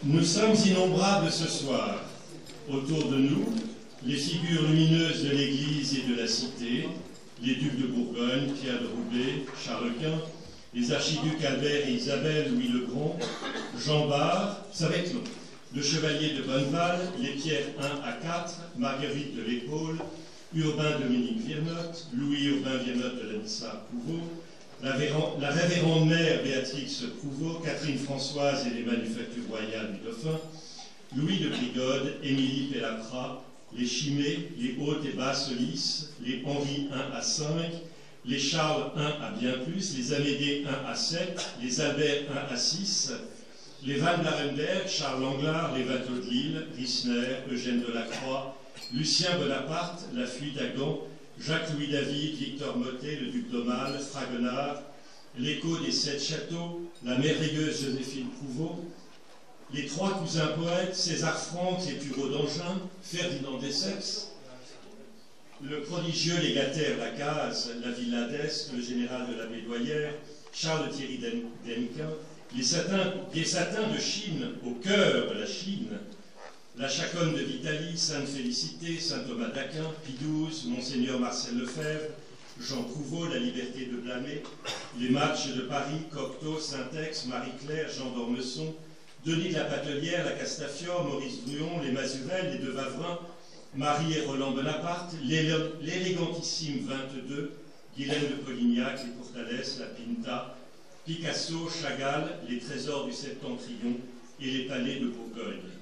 Nous sommes innombrables ce soir. Autour de nous, les figures lumineuses de l'Église et de la Cité, les ducs de Bourgogne, Pierre de Roubaix, Charles Quint, les archiducs Albert et Isabelle, Louis le Grand, Jean Bart, ça va être long, le chevalier de Bonneval, les Pierre 1 à 4, Marguerite de l'Épaule, Urbain Dominique Virnotte, Louis Urbain Virnotte de l'Anissa Pouveau, la révérende mère Béatrix Prouveau, Catherine Françoise et les manufactures royales du Dauphin, Louis de Brigode, Émilie Pellapra, les Chimay, les Hautes et Basses Lys, les Henri 1 à 5, les Charles 1 à bien plus, les Amédée 1 à 7, les Albert 1 à 6, Les Van Larenberg, Charles Langlard, les Watteau de Lille, Risner, Eugène Delacroix, Lucien Bonaparte, La Fuite à Gand, Jacques-Louis David, Victor Mottet, le duc d'Aumale, Fragonard, L'écho des sept châteaux, la merveilleuse Joséphine Prouveau, les trois cousins poètes, César Franck et Thureau d'Angin, Ferdinand Desseps, le prodigieux légataire Lacaze, la Villa d'Est, le général de la Bédoyère, Charles Thierry d'Hennequin, les satins de Chine, au cœur de la Chine, la chaconne de l'Italie, Sainte-Félicité, Saint-Thomas d'Aquin, Pie XII, Monseigneur Marcel Lefebvre, Jean Prouveau, La liberté de blâmer, les matchs de Paris, Cocteau, Saint-Ex, Marie-Claire, Jean d'Ormesson, Denis de la Patelière, la Castafiore, Maurice Bruon, les Mazurel, les De Vavrin, Marie et Roland Bonaparte, l'élégantissime 22, Guylaine de Polignac, les Portales, la Pinta, Picasso, Chagall, les trésors du Septentrion et les palais de Bourgogne.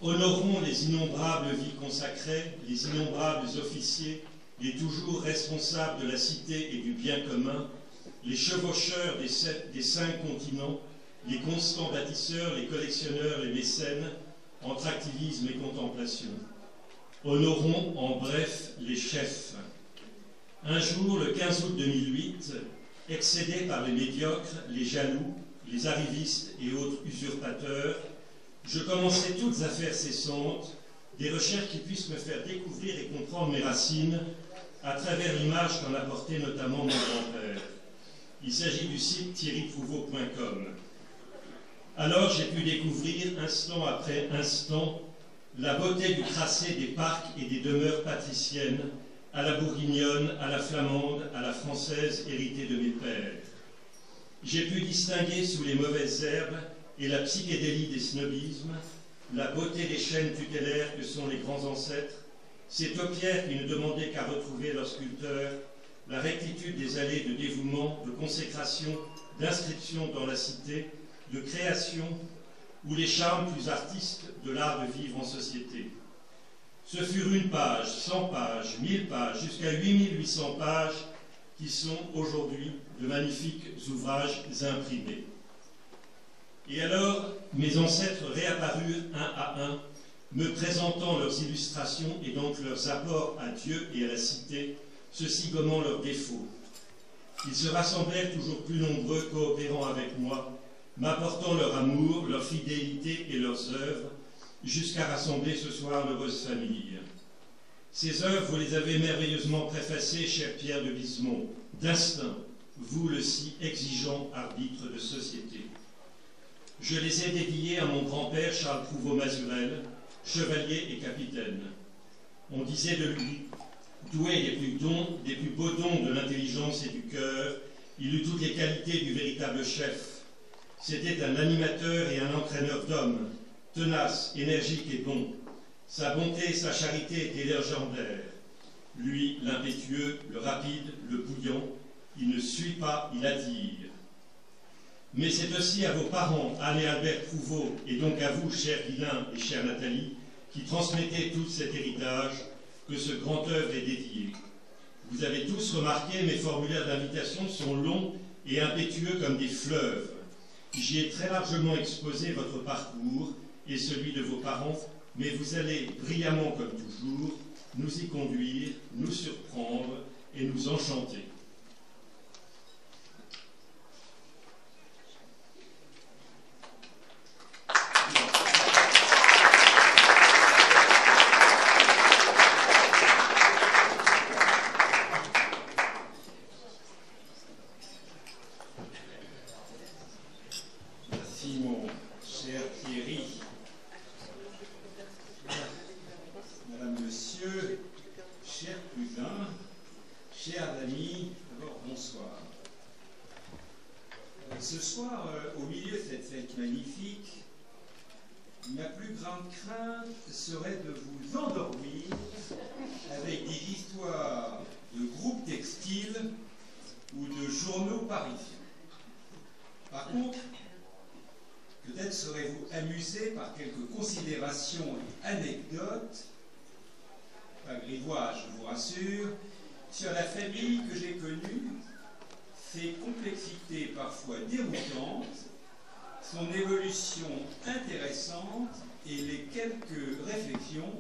Honorons les innombrables vies consacrées, les innombrables officiers, les toujours responsables de la cité et du bien commun, les chevaucheurs des 5 continents, les constants bâtisseurs, les collectionneurs, les mécènes, entre activisme et contemplation. Honorons en bref les chefs. Un jour, le 15 août 2008, excédés par les médiocres, les jaloux, les arrivistes et autres usurpateurs, je commençais toutes affaires cessantes, des recherches qui puissent me faire découvrir et comprendre mes racines à travers l'image qu'en apportait notamment mon grand-père. Il s'agit du site thierryprouveau.com. Alors j'ai pu découvrir, instant après instant, la beauté du tracé des parcs et des demeures patriciennes, à la bourguignonne, à la flamande, à la française héritée de mes pères. J'ai pu distinguer sous les mauvaises herbes et la psychédélie des snobismes, la beauté des chaînes tutélaires que sont les grands ancêtres, ces taupières qui ne demandaient qu'à retrouver leur sculpteur, la rectitude des allées de dévouement, de consécration, d'inscription dans la cité, de création, ou les charmes plus artistes de l'art de vivre en société. Ce furent 1 page, 100 pages, 1000 pages, jusqu'à 8800 pages qui sont aujourd'hui de magnifiques ouvrages imprimés. Et alors, mes ancêtres réapparurent un à un, me présentant leurs illustrations et donc leurs apports à Dieu et à la cité, ceci gommant leurs défauts. Ils se rassemblèrent toujours plus nombreux, coopérant avec moi, m'apportant leur amour, leur fidélité et leurs œuvres, jusqu'à rassembler ce soir l'heureuse famille. Ces œuvres, vous les avez merveilleusement préfacées, cher Pierre de Lismont, d'instinct, vous le si exigeant arbitre de société. Je les ai dédiées à mon grand-père Charles Prouveau-Mazurel, chevalier et capitaine. On disait de lui, doué des plus beaux dons de l'intelligence et du cœur, il eut toutes les qualités du véritable chef. C'était un animateur et un entraîneur d'hommes, tenace, énergique et bon. Sa bonté et sa charité étaient légendaires. Lui, l'impétueux, le rapide, le bouillant, il ne suit pas, il attire. Mais c'est aussi à vos parents, Anne et Albert Prouveau, et donc à vous, chers Guylain et chère Nathalie, qui transmettez tout cet héritage, que ce grand œuvre est dédié. Vous avez tous remarqué, mes formulaires d'invitation sont longs et impétueux comme des fleuves. J'y ai très largement exposé votre parcours et celui de vos parents, mais vous allez, brillamment comme toujours, nous y conduire, nous surprendre et nous enchanter. Ce soir, au milieu de cette fête magnifique, ma plus grande crainte serait de vous endormir avec des histoires de groupes textiles ou de journaux parisiens. Par contre, peut-être serez-vous amusé par quelques considérations et anecdotes, pas grivois, je vous rassure, sur la famille que j'ai connue, ses complexités parfois déroutantes, son évolution intéressante et les quelques réflexions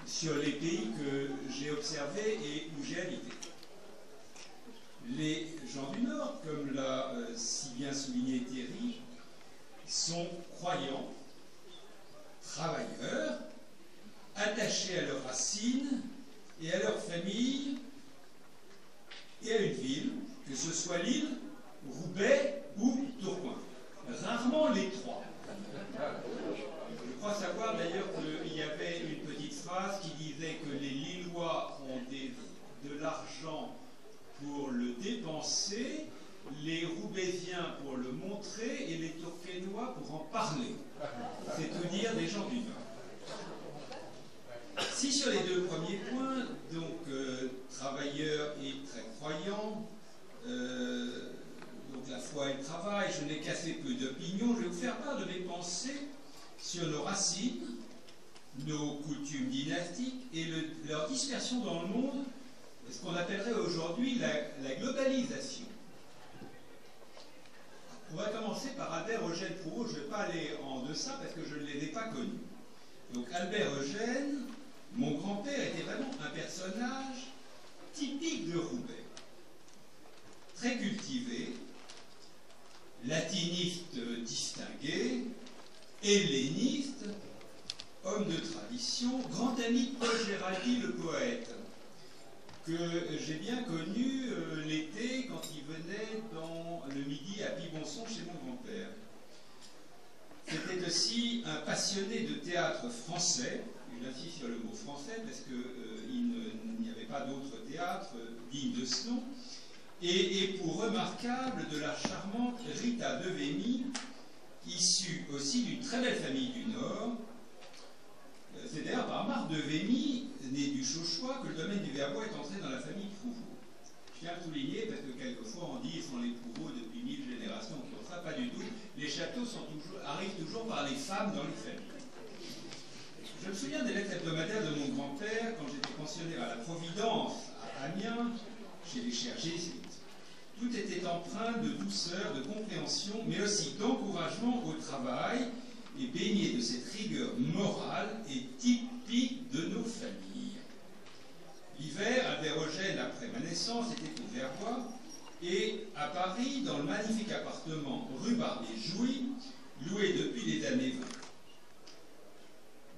sur les pays que j'ai observés et où j'ai habité. Les gens du Nord, comme l'a si bien souligné Thierry, sont croyants, travailleurs, attachés à leurs racines et à leur famille et à une ville, que ce soit Lille, Roubaix ou Tourcoing. Rarement les trois. Je crois savoir d'ailleurs qu'il y avait une petite phrase qui disait que les Lillois ont de l'argent pour le dépenser, les Roubaisiens pour le montrer et les Tourquenois pour en parler. C'est tout dire des gens du Nord. Si sur les deux premiers points, donc travailleurs et très croyants, donc la foi et le travail, je n'ai qu'assez peu d'opinion, je vais vous faire part de mes pensées sur nos racines, nos coutumes dynastiques et leur dispersion dans le monde, ce qu'on appellerait aujourd'hui la globalisation. On va commencer par Albert Eugène Prouveau, je ne vais pas aller en deçà parce que je ne les ai pas connus. Donc Albert Eugène, mon grand-père était vraiment un personnage typique de Roubaix. Très cultivé, latiniste distingué, helléniste, homme de tradition, grand ami de Paul Géraldi le poète, que j'ai bien connu l'été quand il venait dans le midi à Pibonçon chez mon grand-père. C'était aussi un passionné de théâtre français, j'insiste sur le mot français parce qu'il n'y avait pas d'autre théâtre digne de ce nom, et pour remarquable de la charmante Rita de Vémy, issue aussi d'une très belle famille du Nord. C'est d'ailleurs par Marc de Vémy, né du Chauchois, que le domaine du Verbois est entré dans la famille Prouveau. Je tiens à souligner, parce que quelquefois on dit qu'ils sont les Prouveau depuis 1000 générations, pour ça, pas du tout. Les châteaux arrivent toujours par les femmes dans les familles. Je me souviens des lettres hebdomadaires de mon grand-père quand j'étais pensionnaire à la Providence, à Amiens, chez les chers jésuites. Tout était empreint de douceur, de compréhension, mais aussi d'encouragement au travail, et baigné de cette rigueur morale et typique de nos familles. L'hiver, Albert Eugène, après ma naissance, était au Verbois, et à Paris, dans le magnifique appartement rue Barbier-Jouy, loué depuis les années 20.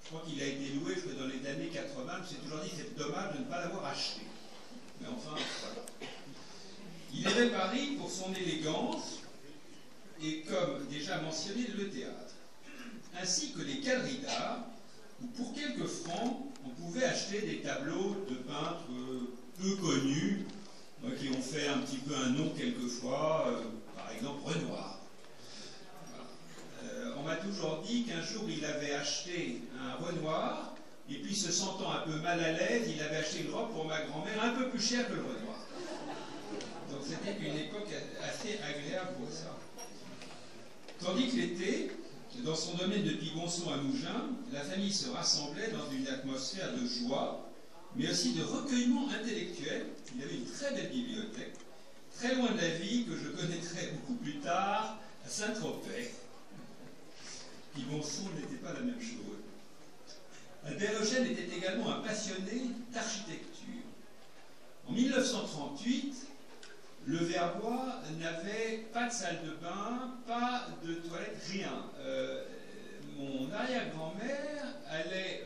Je crois qu'il a été loué dans les années 80, je me suis toujours dit que c'est dommage de ne pas l'avoir acheté. Mais enfin, voilà. Il aimait Paris pour son élégance et, comme déjà mentionné, le théâtre, ainsi que les galeries d'art, où pour quelques francs, on pouvait acheter des tableaux de peintres peu connus, qui ont fait un petit peu un nom quelquefois, par exemple Renoir. Voilà. On m'a toujours dit qu'un jour il avait acheté un Renoir, et puis se sentant un peu mal à l'aise, il avait acheté une robe pour ma grand-mère un peu plus chère que le Renoir. Donc c'était une époque assez agréable pour ça. Tandis que l'été, dans son domaine de Pibonçon à Mougins, la famille se rassemblait dans une atmosphère de joie, mais aussi de recueillement intellectuel. Il y avait une très belle bibliothèque, très loin de la vie que je connaîtrai beaucoup plus tard à Saint-Tropez. Pibonçon n'était pas la même chose. Albert Eugène était également un passionné d'architecture. En 1938, le Verbois n'avait pas de salle de bain, pas de toilette, rien. Mon arrière-grand-mère allait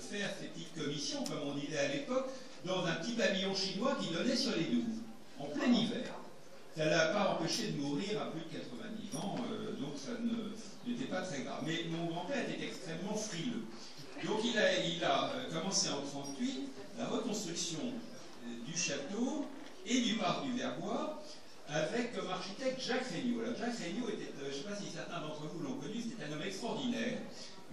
faire ses petites commissions, comme on disait à l'époque, dans un petit pavillon chinois qui donnait sur les douves, en plein hiver. Ça ne l'a pas empêché de mourir à plus de 90 ans, donc ça n'était pas très grave. Mais mon grand-père était extrêmement frileux. Donc il a commencé en 1938 la reconstruction du château et du parc du Verbois, avec comme architecte Jacques Regnault. Alors Jacques Regnault était, je ne sais pas si certains d'entre vous l'ont connu, c'était un homme extraordinaire,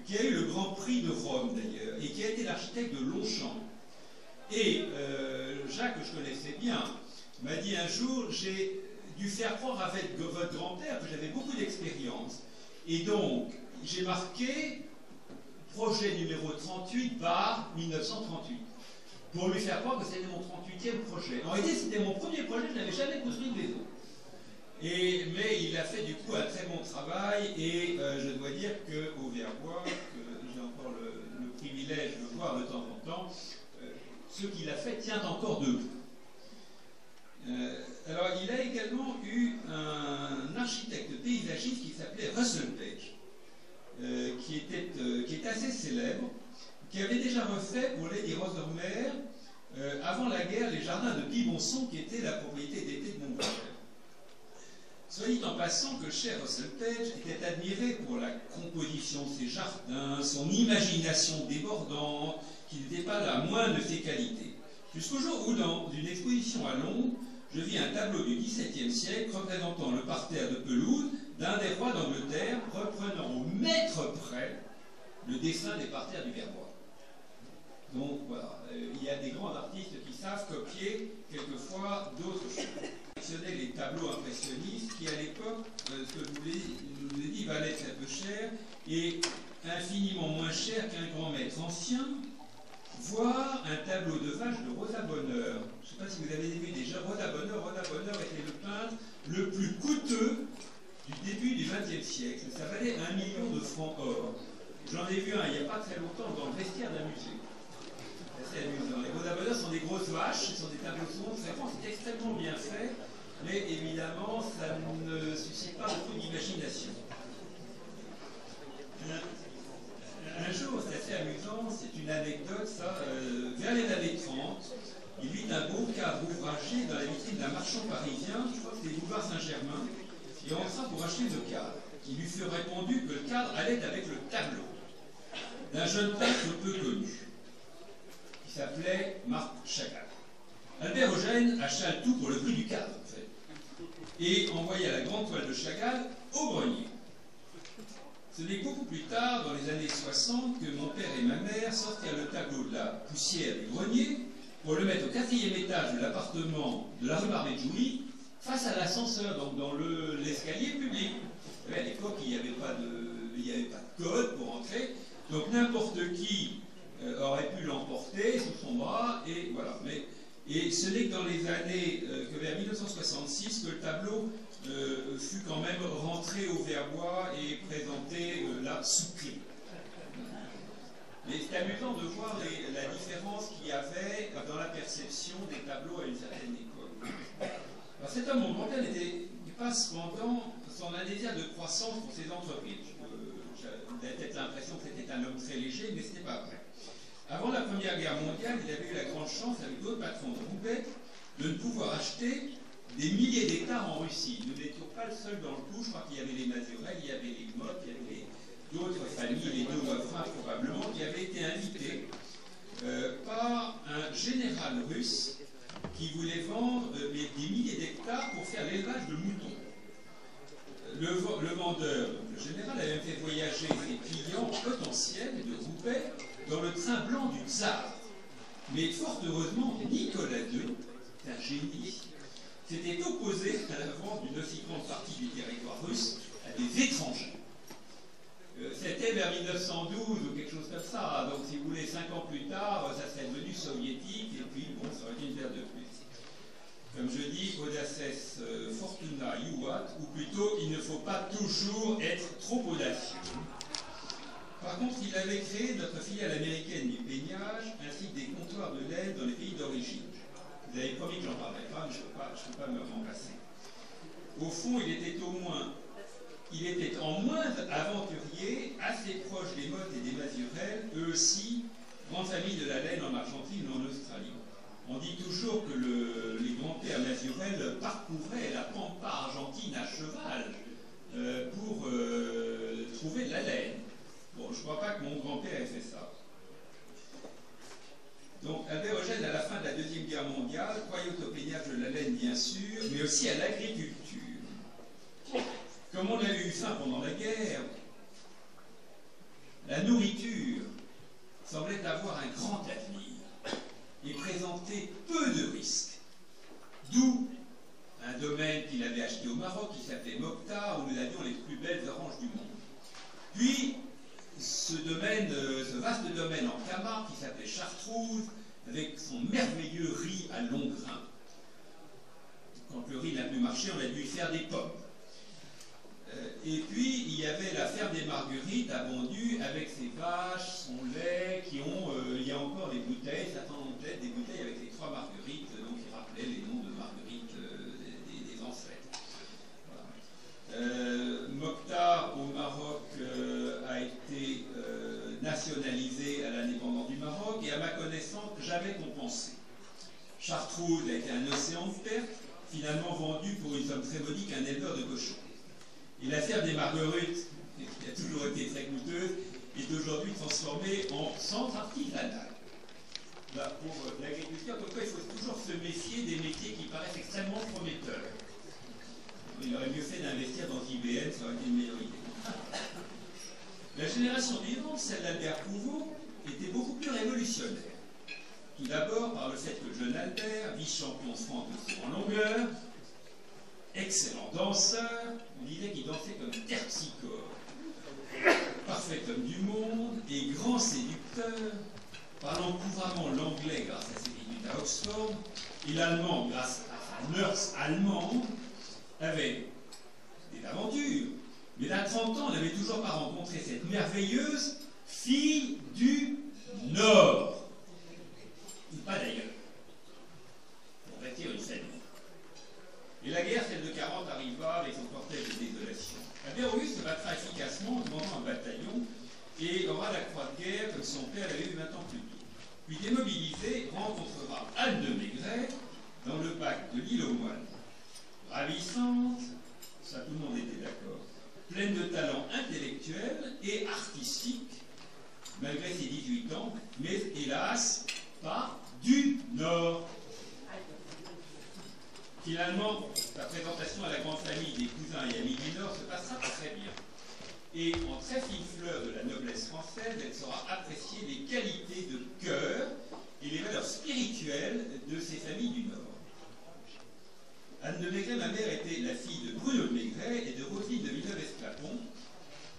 qui a eu le Grand Prix de Rome d'ailleurs, et qui a été l'architecte de Longchamp. Et Jacques, que je connaissais bien, m'a dit un jour, j'ai dû faire croire avec votre grand-père que j'avais beaucoup d'expérience. Et donc, j'ai marqué projet numéro 38 bar 1938. Pour lui faire croire que c'était mon 38e projet. En réalité, c'était mon premier projet, je n'avais jamais construit de maison. Mais il a fait du coup un très bon travail, et je dois dire qu'au Verbois, que j'ai encore le privilège de voir de temps en temps, ce qu'il a fait tient encore debout. Alors, il a également eu un architecte paysagiste qui s'appelait Russell Page, qui était assez célèbre, qui avait déjà refait pour Lady Rothermere, avant la guerre, les jardins de Pibonson, qui étaient la propriété d'été de Montpellier. Soit dit en passant que cher Russell Page était admiré pour la composition de ses jardins, son imagination débordante, qui n'était pas la moindre de ses qualités. Jusqu'au jour où, dans une exposition à Londres, je vis un tableau du XVIIe siècle représentant le parterre de pelouse d'un des rois d'Angleterre, reprenant au mètre près le dessin des parterres du Verbois. Donc voilà, il y a des grands artistes qui savent copier quelquefois d'autres choses. Les tableaux impressionnistes qui, à l'époque, ce que je vous ai dit, valaient très peu cher et infiniment moins cher qu'un grand maître ancien, voire un tableau de vache de Rosa Bonheur. Je ne sais pas si vous avez vu déjà Rosa Bonheur. Rosa Bonheur était le peintre le plus coûteux du début du XXe siècle. Ça valait 1 million de francs or. J'en ai vu un il n'y a pas très longtemps dans le vestiaire d'un musée. C'est assez amusant. Les Rosa Bonheur sont des grosses vaches, ce sont des tableaux sombres, c'est extrêmement bien fait, mais évidemment ça ne suscite pas beaucoup d'imagination. Un jour, c'est assez amusant, c'est une anecdote, ça, vers les années 30, il vit un beau cadre ouvragé dans la vitrine d'un marchand parisien, je crois que c'était boulevard Saint-Germain, et entra pour acheter le cadre. Il lui fut répondu que le cadre allait avec le tableau d'un jeune peintre peu connu, qui s'appelait Marc Chagall. Albert Eugène acheta tout pour le prix du cadre, en fait, et envoya la grande toile de Chagall au grenier. Ce n'est beaucoup plus tard, dans les années 60, que mon père et ma mère sortirent le tableau de la poussière du grenier pour le mettre au 4e étage de l'appartement de la rue Barbet-Jouy, face à l'ascenseur, donc dans l'escalier public. À l'époque, il n'y avait pas de code pour entrer, donc n'importe qui aurait pu l'emporter sous son bras, et voilà. Et ce n'est que dans les années, que vers 1966, que le tableau fut quand même rentré au Verbois et présenté là sous clé. Mais c'est amusant de voir la différence qu'il y avait dans la perception des tableaux à une certaine époque. Alors cet homme, mon grand-père, n'était pas cependant sans un désir de croissance pour ses entreprises. J'avais peut-être l'impression que c'était un homme très léger, mais ce n'était pas vrai. Avant la Première Guerre mondiale, il avait eu la grande chance, avec d'autres patrons de Roubaix, de ne pouvoir acheter des milliers d'hectares en Russie. Nous n'étions pas le seul dans le coup. Je crois qu'il y avait les Mazurel, il y avait les Mottes, il y avait d'autres familles, les deux Waffins probablement, qui avaient été invités par un général russe qui voulait vendre des milliers d'hectares pour faire l'élevage de moutons. Le vendeur, le général, avait fait voyager ses clients potentiels de Roubaix dans le train blanc du tsar. Mais fort heureusement, Nicolas II, un génie, s'était opposé à la vente d'une aussi grande partie du territoire russe à des étrangers. C'était vers 1912 ou quelque chose comme ça, donc si vous voulez, 5 ans plus tard, ça serait devenu soviétique, et puis bon, ça aurait été une paire de plus. Comme je dis, audaces fortuna iuat, ou plutôt, il ne faut pas toujours être trop audacieux. Par contre, il avait créé notre filiale américaine du peignage, ainsi que des comptoirs de laine dans les pays d'origine. Vous avez promis que j'en parlerai pas, mais je ne peux pas me m'en passer. Au fond, il était en moins aventurier, assez proche des Mottes et des Mazurel, eux aussi, grande famille de la laine en Argentine ou en Australie. On dit toujours que les grands-pères Mazurel parcouraient la pampa argentine à cheval pour trouver de la laine. Bon, je ne crois pas que mon grand-père ait fait ça. Donc, Albert Eugène, à la fin de la Deuxième Guerre mondiale, croyait au peignage de la laine, bien sûr, mais aussi à l'agriculture. Comme on avait eu faim pendant la guerre, la nourriture semblait avoir un grand avenir et présenter peu de risques. D'où un domaine qu'il avait acheté au Maroc, qui s'appelait Mokhtar, où nous avions les plus belles oranges du monde. Puis, ce vaste domaine en Camargue, qui s'appelait Chartreuse, avec son merveilleux riz à long grain. Quand le riz n'a plus marché, on a dû y faire des pommes. Et puis, il y avait la ferme des Marguerites à Bondu, avec ses vaches, son lait, qui ont, il y a encore des bouteilles, certains ont peut-être des bouteilles avec les 3 Marguerites, donc qui rappelaient les noms de Marguerite des ancêtres. Voilà. Mokhtar, au Maroc, a été nationalisé à l'indépendance du Maroc, et à ma connaissance, jamais compensé. Chartreuse a été un océan de pertes, finalement vendu pour une somme très modique à un éleveur de cochons. Et la ferme des Marguerites, qui a toujours été très coûteuse, est aujourd'hui transformée en centre artisanal. Là, pour l'agriculture, donc il faut toujours se méfier des métiers qui paraissent extrêmement prometteurs. Il aurait mieux fait d'investir dans IBM, ça aurait été une meilleure idée. La génération vivante, celle d'Albert Pouveau, était beaucoup plus révolutionnaire. Tout d'abord par le fait que John Albert, vice-champion de France de saut en longueur, excellent danseur, on disait qu'il dansait comme Terpsichore, parfait homme du monde et grand séducteur, parlant couramment l'anglais grâce à ses études à Oxford et l'allemand grâce à sa nurse allemande, avait des aventures. Mais à 30 ans, on n'avait toujours pas rencontré cette merveilleuse fille du Nord. Pas d'ailleurs, pour bâtir une famille. Et la guerre, celle de 40, arriva avec son cortège de désolation. Albert-Auguste se battra efficacement en demandant un bataillon et aura la croix de guerre comme son père l'avait eu 20 ans plus tôt. Puis démobilisé, rencontrera Anne de Maigret dans le pacte de l'île aux Moines. Ravissante, ça tout le monde était d'accord, pleine de talent intellectuel et artistique, malgré ses 18 ans, mais hélas, pas du Nord. Finalement, la présentation à la grande famille des cousins et amis du Nord se passera très bien. Et en très fine fleur de la noblesse française, elle saura apprécier les qualités de cœur et les valeurs spirituelles de ces familles du Nord. Anne de Maigret, ma mère, était la fille de Bruno de Maigret et de Roselyne de Villeneuve-Esclapon.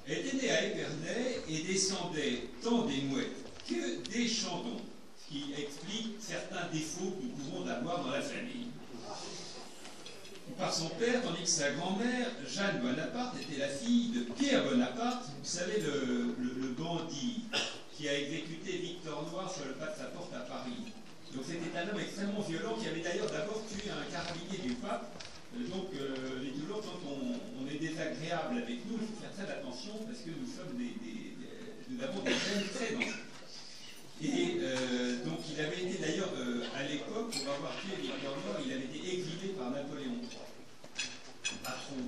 Elle était née à Épernay et descendait tant des mouettes que des chandons, ce qui explique certains défauts que nous pouvons avoir dans la famille. Par son père, tandis que sa grand-mère, Jeanne Bonaparte, était la fille de Pierre Bonaparte, vous savez, le bandit qui a exécuté Victor Noir sur le pas de sa porte à Paris. Donc c'était un homme extrêmement violent qui avait d'ailleurs d'abord tué un carabinier du pape. Donc toujours quand on est désagréable avec nous, il faut faire très attention parce que nous sommes nous avons des gènes très dangereux. Et donc il avait été d'ailleurs à l'époque, pour avoir tué Victor Noir, il avait été exilé par Napoléon III. Pas trop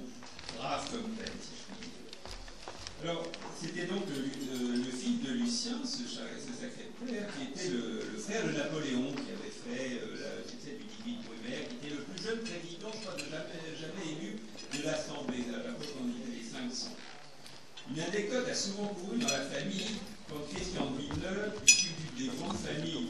grave comme peine, si je puis dire. Alors, c'était donc le fils de Lucien, ce sacré père, qui était le frère de Napoléon, qui avait fait le succès du 18 Brumaire, qui était le plus jeune président, je crois, jamais élu de l'Assemblée, à la fois on était les 500. Une anecdote a souvent couru dans la famille quand Christian de Villeneuve, issu des grandes familles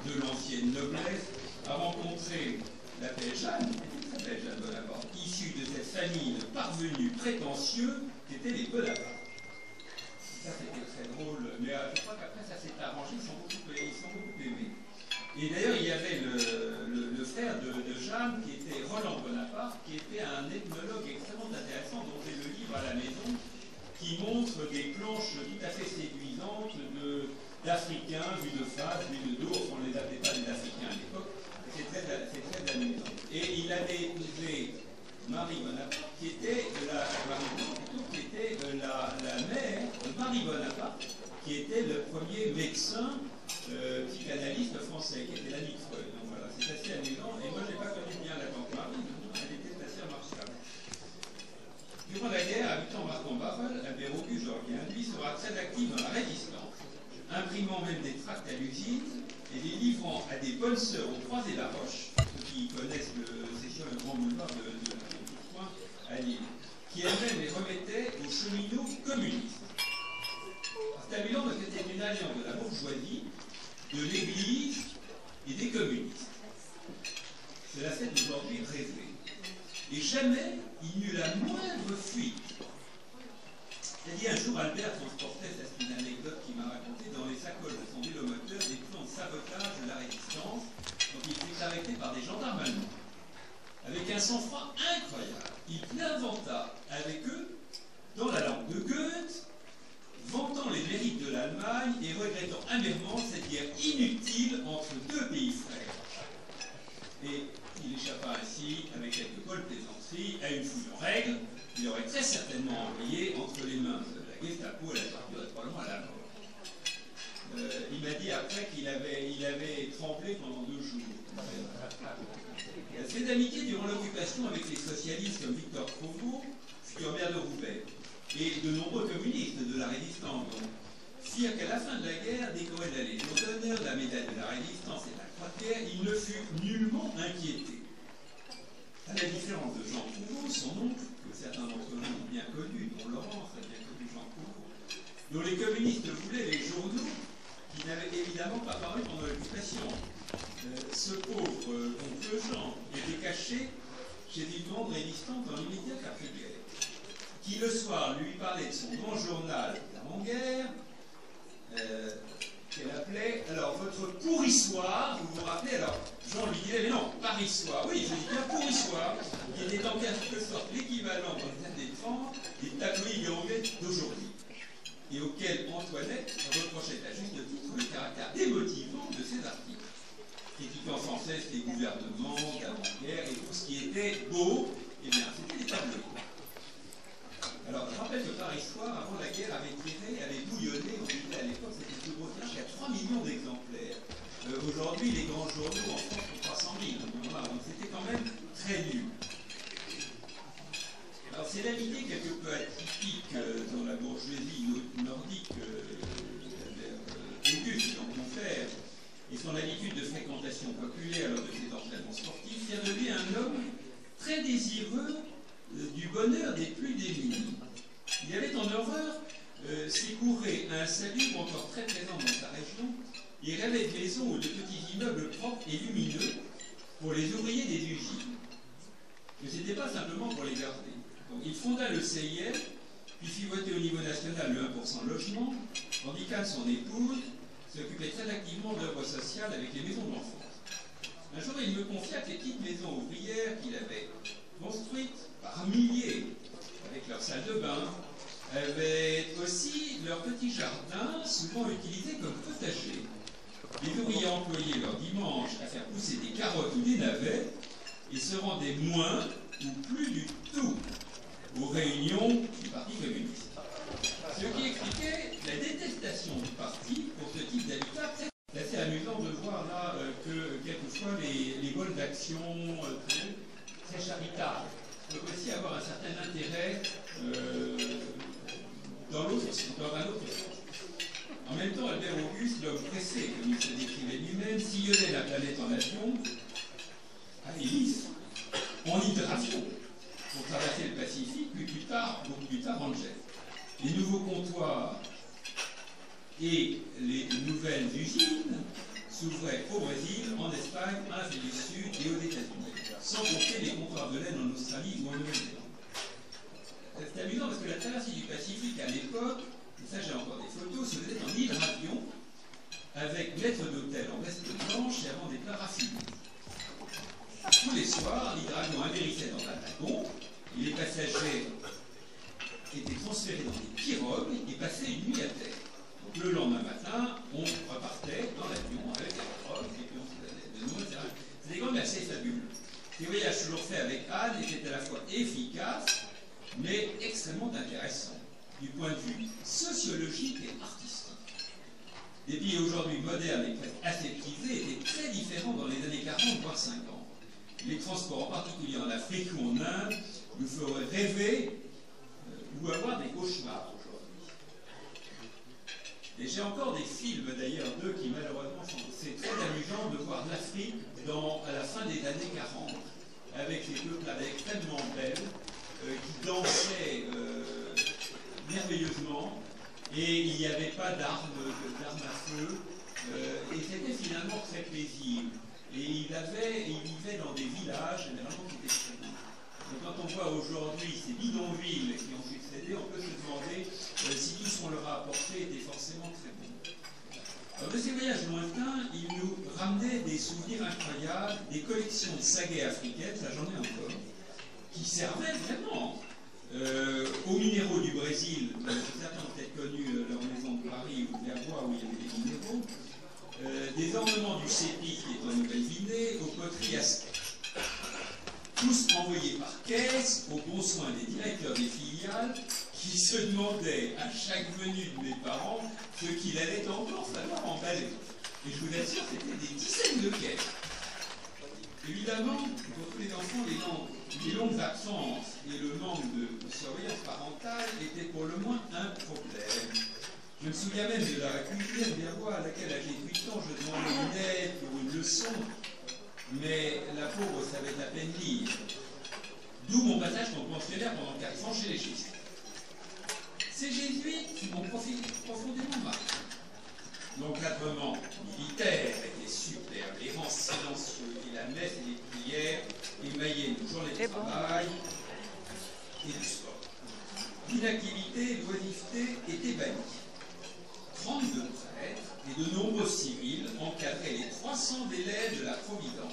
de l'ancienne noblesse, a rencontré la belle Jeanne, Jeanne Bonaparte, issue de cette famille de parvenus prétentieux qui étaient les Bonaparte. Ça c'était très drôle, mais je crois qu'après ça s'est arrangé, ils sont beaucoup aimés. Et d'ailleurs il y avait le frère de Jeanne qui était Roland Bonaparte, qui était un ethnologue extrêmement intéressant dont j'ai le livre à la maison, qui montre des planches tout à fait séduisantes d'Africains vus de face, vus de dos, on ne les appelait pas des Africains à l'époque. C'est très amusant. Et il avait épousé Marie Bonaparte, qui était la mère de Marie Bonaparte, qui était le premier médecin psychanalyste français, qui était l'ami de Freud. Donc voilà, c'est assez amusant. Et moi, je n'ai pas connu bien la tante Marie, elle était assez remarquable. Durant la guerre, habitant Marcon-Barœul, Albert-Auguste, je reviens à lui, sera très actif dans la résistance, imprimant même des tracts à l'usine et les livrant à des bonnes sœurs au Croisé-la-Roche, ceux qui connaissent c'est sur le grand boulevard de Tourcoing à Lille, qui elles-mêmes les remettaient aux cheminots communistes. C'est amusant parce que c'était une alliance de la bourgeoisie, de l'Église et des communistes. C'est la scène d'aujourd'hui rêvée. Et jamais il n'y eut la moindre fuite. C'est-à-dire, un jour, Albert transportait, ça c'est une anecdote qu'il m'a racontée, dans les sacoches de son vélomoteur des plans de sabotage de la résistance. Donc il fut arrêté par des gendarmes allemands. Avec un sang-froid incroyable, il inventa avec eux certainement envoyé entre les mains de la Gestapo à la torture et probablement à la mort. Il m'a dit après qu'il avait tremblé pendant 2 jours. Ses amitiés durant l'occupation avec les socialistes comme Victor Provost, futur maire de Roubaix, et de nombreux communistes de la résistance, firent qu'à la fin de la guerre, décoré de la Légion d'honneur, de la médaille de la résistance et de la croix de guerre, il ne fut nullement inquiété. À la différence de Jean Provost, son oncle, que certains d'entre nous ont bien connu, dont Laurence a bien connu Jean Provost, dont les communistes voulaient les journaux, qui n'avaient évidemment pas paru pendant l'occupation. Ce pauvre oncle Jean était caché chez une grande résistante dans l'immédiate après-guerre, qui le soir lui parlait de son grand journal d'avant-guerre, qu'elle appelait, alors, votre pourrissoir, vous vous rappelez, alors, Jean lui disait, mais non, parissoir, oui, je dis bien pourrissoir, qui était en quelque sorte l'équivalent dans les années 30 des tabloïds anglais d'aujourd'hui, et auquel Antoinette reprochait à juste titre le caractère démotivant de ses articles, critiquant sans cesse les gouvernements d'avant-guerre et tout ce qui était beau, eh bien, c'était des tabloïds. Alors, je rappelle que Paris Soir, avant la guerre, avait bouillonné, on disait à l'époque, c'était le plus gros tirage, il y a 3 millions d'exemplaires. Aujourd'hui, les grands journaux en France font 300 000, donc c'était quand même très nul. Alors, c'est l'amitié quelque peu atypique dans la bourgeoisie nordique Auguste, dans mon frère, et son habitude de fréquentation populaire lors de ses entraînements sportifs, faire de lui un homme très désireux du bonheur des plus démunis. Il avait en horreur s'écourer un salubre encore très présent dans sa région. Il rêvait de maisons ou de petits immeubles propres et lumineux pour les ouvriers des usines. Mais ce n'était pas simplement pour les garder. Donc, il fonda le CIR, puis fit voter au niveau national le 1% logement, tandis qu'Anne, son épouse, s'occupait très activement d'œuvres sociales avec les maisons de l'enfance. Un jour, il me confia que les petites maisons ouvrières qu'il avait construites par milliers, avec leur salle de bain, avaient aussi leur petit jardin, souvent utilisé comme potager. Les ouvriers employaient leur dimanche à faire pousser des carottes ou des navets et se rendaient moins ou plus du tout aux réunions du Parti communiste. Ce qui expliquait la détestation du parti pour ce type d'habitat. C'est assez amusant de voir là que quelquefois les bonnes actions très charitables peuvent aussi avoir un certain intérêt dans un autre sens. En même temps, Albert Auguste, l'homme pressé, comme il se décrivait lui-même, sillonnait la planète en avion, à hélice, en hydravion, pour traverser le Pacifique, puis beaucoup plus tard en jet. Les nouveaux comptoirs et les nouvelles usines s'ouvraient au Brésil, en Espagne, en Afrique du Sud et aux États-Unis, sans compter les comptoirs de laine en Australie ou en Nouvelle-Zélande. C'est amusant parce que la traversée du Pacifique à l'époque, et ça j'ai encore des photos, se faisait en hydravion avec maître d'hôtel en veste blanche et avant des plats raffinés. Tous les soirs, l'hydravion amérissait dans un wagon et les passagers étaient transférés dans des pirogues et passaient une nuit à terre. Donc le lendemain matin, on repartait dans l'avion avec la pirogue et puis on se donnait de nouveau. C'était quand même assez fabuleux. Ces voyages toujours faits avec Anne étaient à la fois efficaces mais extrêmement intéressants du point de vue sociologique et artistique. Des pays aujourd'hui modernes et presque aseptisés étaient très différents dans les années 40 voire 50. Les transports, en particulier en Afrique ou en Inde, nous feraient rêver ou avoir des cauchemars aujourd'hui. Et j'ai encore des films d'ailleurs d'eux qui malheureusement sont... C'est très amusant de voir l'Afrique à la fin des années 40 avec ces peuplades extrêmement belles qui dansaient merveilleusement et il n'y avait pas d'armes à feu et c'était finalement très paisible. Et il vivait dans des villages généralement qui étaient très beaux. Donc quand on voit aujourd'hui ces bidonvilles qui ont succédé, on peut se demander si tout ce qu'on leur a apporté était forcément très bon. Alors de ces voyages lointains, ils nous ramenaient des souvenirs incroyables, des collections de saguets africaines, ça j'en ai encore, qui servaient vraiment aux minéraux du Brésil. Certains ont peut-être connu leur maison de Paris ou de Verbois où il y avait des minéraux. Des ornements du CEPI qui est en Nouvelle-Guinée, aux poteries aztèques. Tous envoyés par caisse, aux bons soins des directeurs des filiales, qui se demandait à chaque venue de mes parents ce qu'il allait encore falloir emballer. Et je vous assure, c'était des dizaines de caisses. Évidemment, pour tous les enfants, les longues absences et le manque de surveillance parentale étaient pour le moins un problème. Je me souviens même de la cuisinière des rois à laquelle, à l'âge de 8 ans, je demandais une aide pour une leçon, mais la pauvre savait à peine lire. D'où mon passage comme pensionnaire pendant 4 ans chez les jésuites. Ces jésuites qui m'ont profondément marqué. L'encadrement militaire était superbe, les rangs silencieux, et la messe et les prières émaillaient nos journées de travail et du sport. L'inactivité et l'oisiveté étaient bannies. 32 prêtres et de nombreux civils encadraient les 300 élèves de la Providence.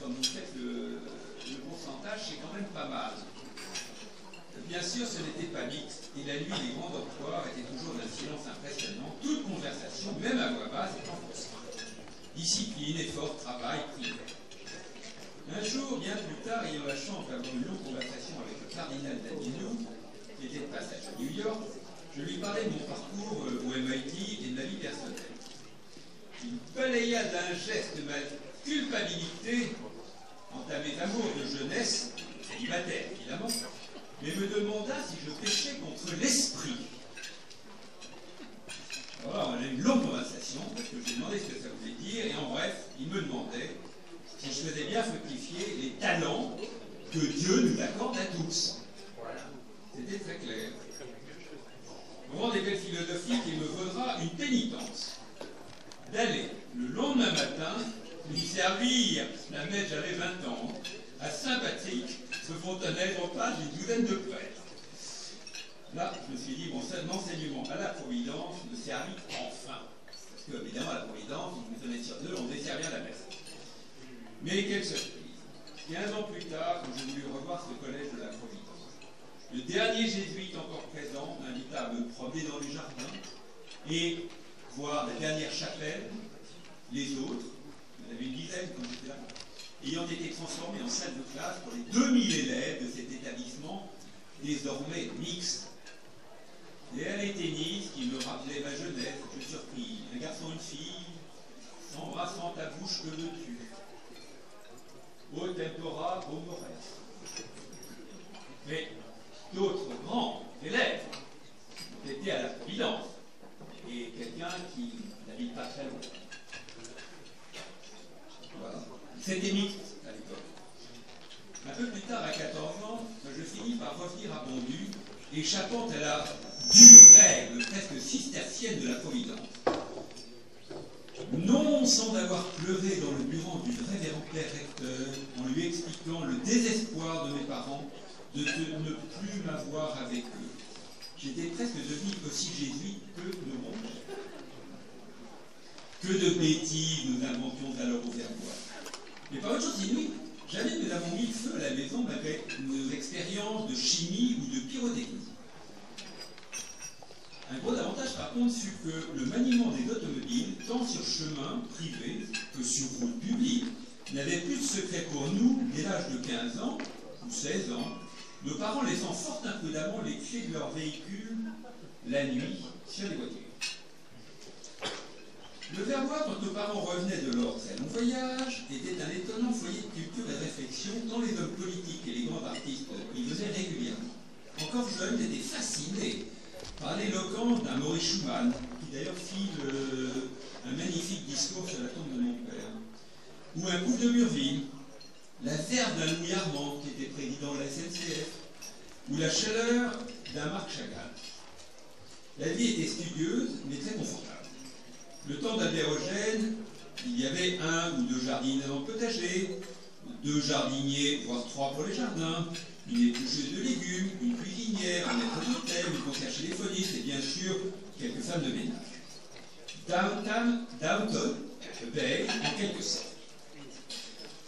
Quand vous faites le pourcentage, c'est quand même pas mal. Bien sûr, ce n'était pas mixte, et la nuit, les grands dortoirs étaient toujours d'un silence impressionnant, toute conversation, même à voix basse, étant forcée. Discipline, effort, travail, prière. Un jour, bien plus tard, ayant la chance d'avoir une longue conversation avec le cardinal Danilo, qui était de passage à New York, je lui parlais de mon parcours au MIT et de ma vie personnelle. Il balaya d'un geste ma culpabilité quant à mes amours de jeunesse, célibataire évidemment, mais me demanda si je péchais contre l'esprit. Voilà, on a eu une longue conversation, parce que je lui ai demandé ce que ça voulait dire, et en bref, il me demandait si je faisais bien fructifier les talents que Dieu nous accorde à tous. C'était très clair. Moment des belles philosophies qui me vaudra une pénitence d'aller le lendemain matin lui servir la messe, j'avais 20 ans, à Saint-Patrick, ce fontanel en face d'une douzaine de prêtres. Là, je me suis dit, bon, ça, l'enseignement à la Providence me servit enfin. Parce que, évidemment, à la Providence, une semaine sur deux, on devait servir la messe. Mais quelle surprise. 15 ans plus tard, quand j'ai voulu revoir ce collège de la Providence, le dernier jésuite encore présent m'invita à me promener dans les jardins et voir la dernière chapelle, les autres, il y en avait une dizaine quand j'étais là, ayant été transformés en salle de classe pour les 2000 élèves de cet établissement, désormais mixte. Et à l'éténiste, qui me rappelait ma jeunesse, je surpris, un garçon et une fille, s'embrassant à bouche, que veux-tu? O tempora, o mores. Mais d'autres grands élèves ont été à la Providence, et quelqu'un qui n'habite pas très loin. Voilà. C'était mixte à l'époque. Un peu plus tard, à 14 ans, je finis par revenir à Bondu, échappant à la dure règle presque cistercienne de la Providence. Non sans avoir pleuré dans le bureau du révérend père recteur, en lui expliquant le désespoir de mes parents de ne plus m'avoir avec eux. J'étais presque devenu aussi jésuite que de mon père. Que de bêtises nous inventions alors au Verbois. Mais par autre chose inouïe, jamais nous n'avons mis le feu à la maison malgré nos expériences de chimie ou de pyrotechnie. Un gros avantage par contre fut que le maniement des automobiles, tant sur chemin privé que sur route publique, n'avait plus de secret pour nous dès l'âge de 15 ans ou 16 ans, nos parents laissant fort imprudemment les clés de leur véhicule la nuit sur les voitures. Le Verbois, quand nos parents revenaient de leur très long voyage, était un étonnant foyer de culture et de réflexion, tant les hommes politiques et les grands artistes y venaient régulièrement. Encore jeune, j'étais fasciné par l'éloquence d'un Maurice Schumann, qui d'ailleurs fit un magnifique discours sur la tombe de mon père, ou un Couve de Murville, la verve d'un Louis Armand, qui était président de la SNCF, ou la chaleur d'un Marc Chagall. La vie était studieuse, mais très confortable. Le temps d'Albérogène, il y avait 1 ou 2 jardiniers dans le potager, 2 jardiniers, voire 3 pour les jardins, une éplucheuse de légumes, une cuisinière, un maître d'hôtel, une concierge téléphoniste et bien sûr quelques femmes de ménage. Downton, Bay, en quelque sorte.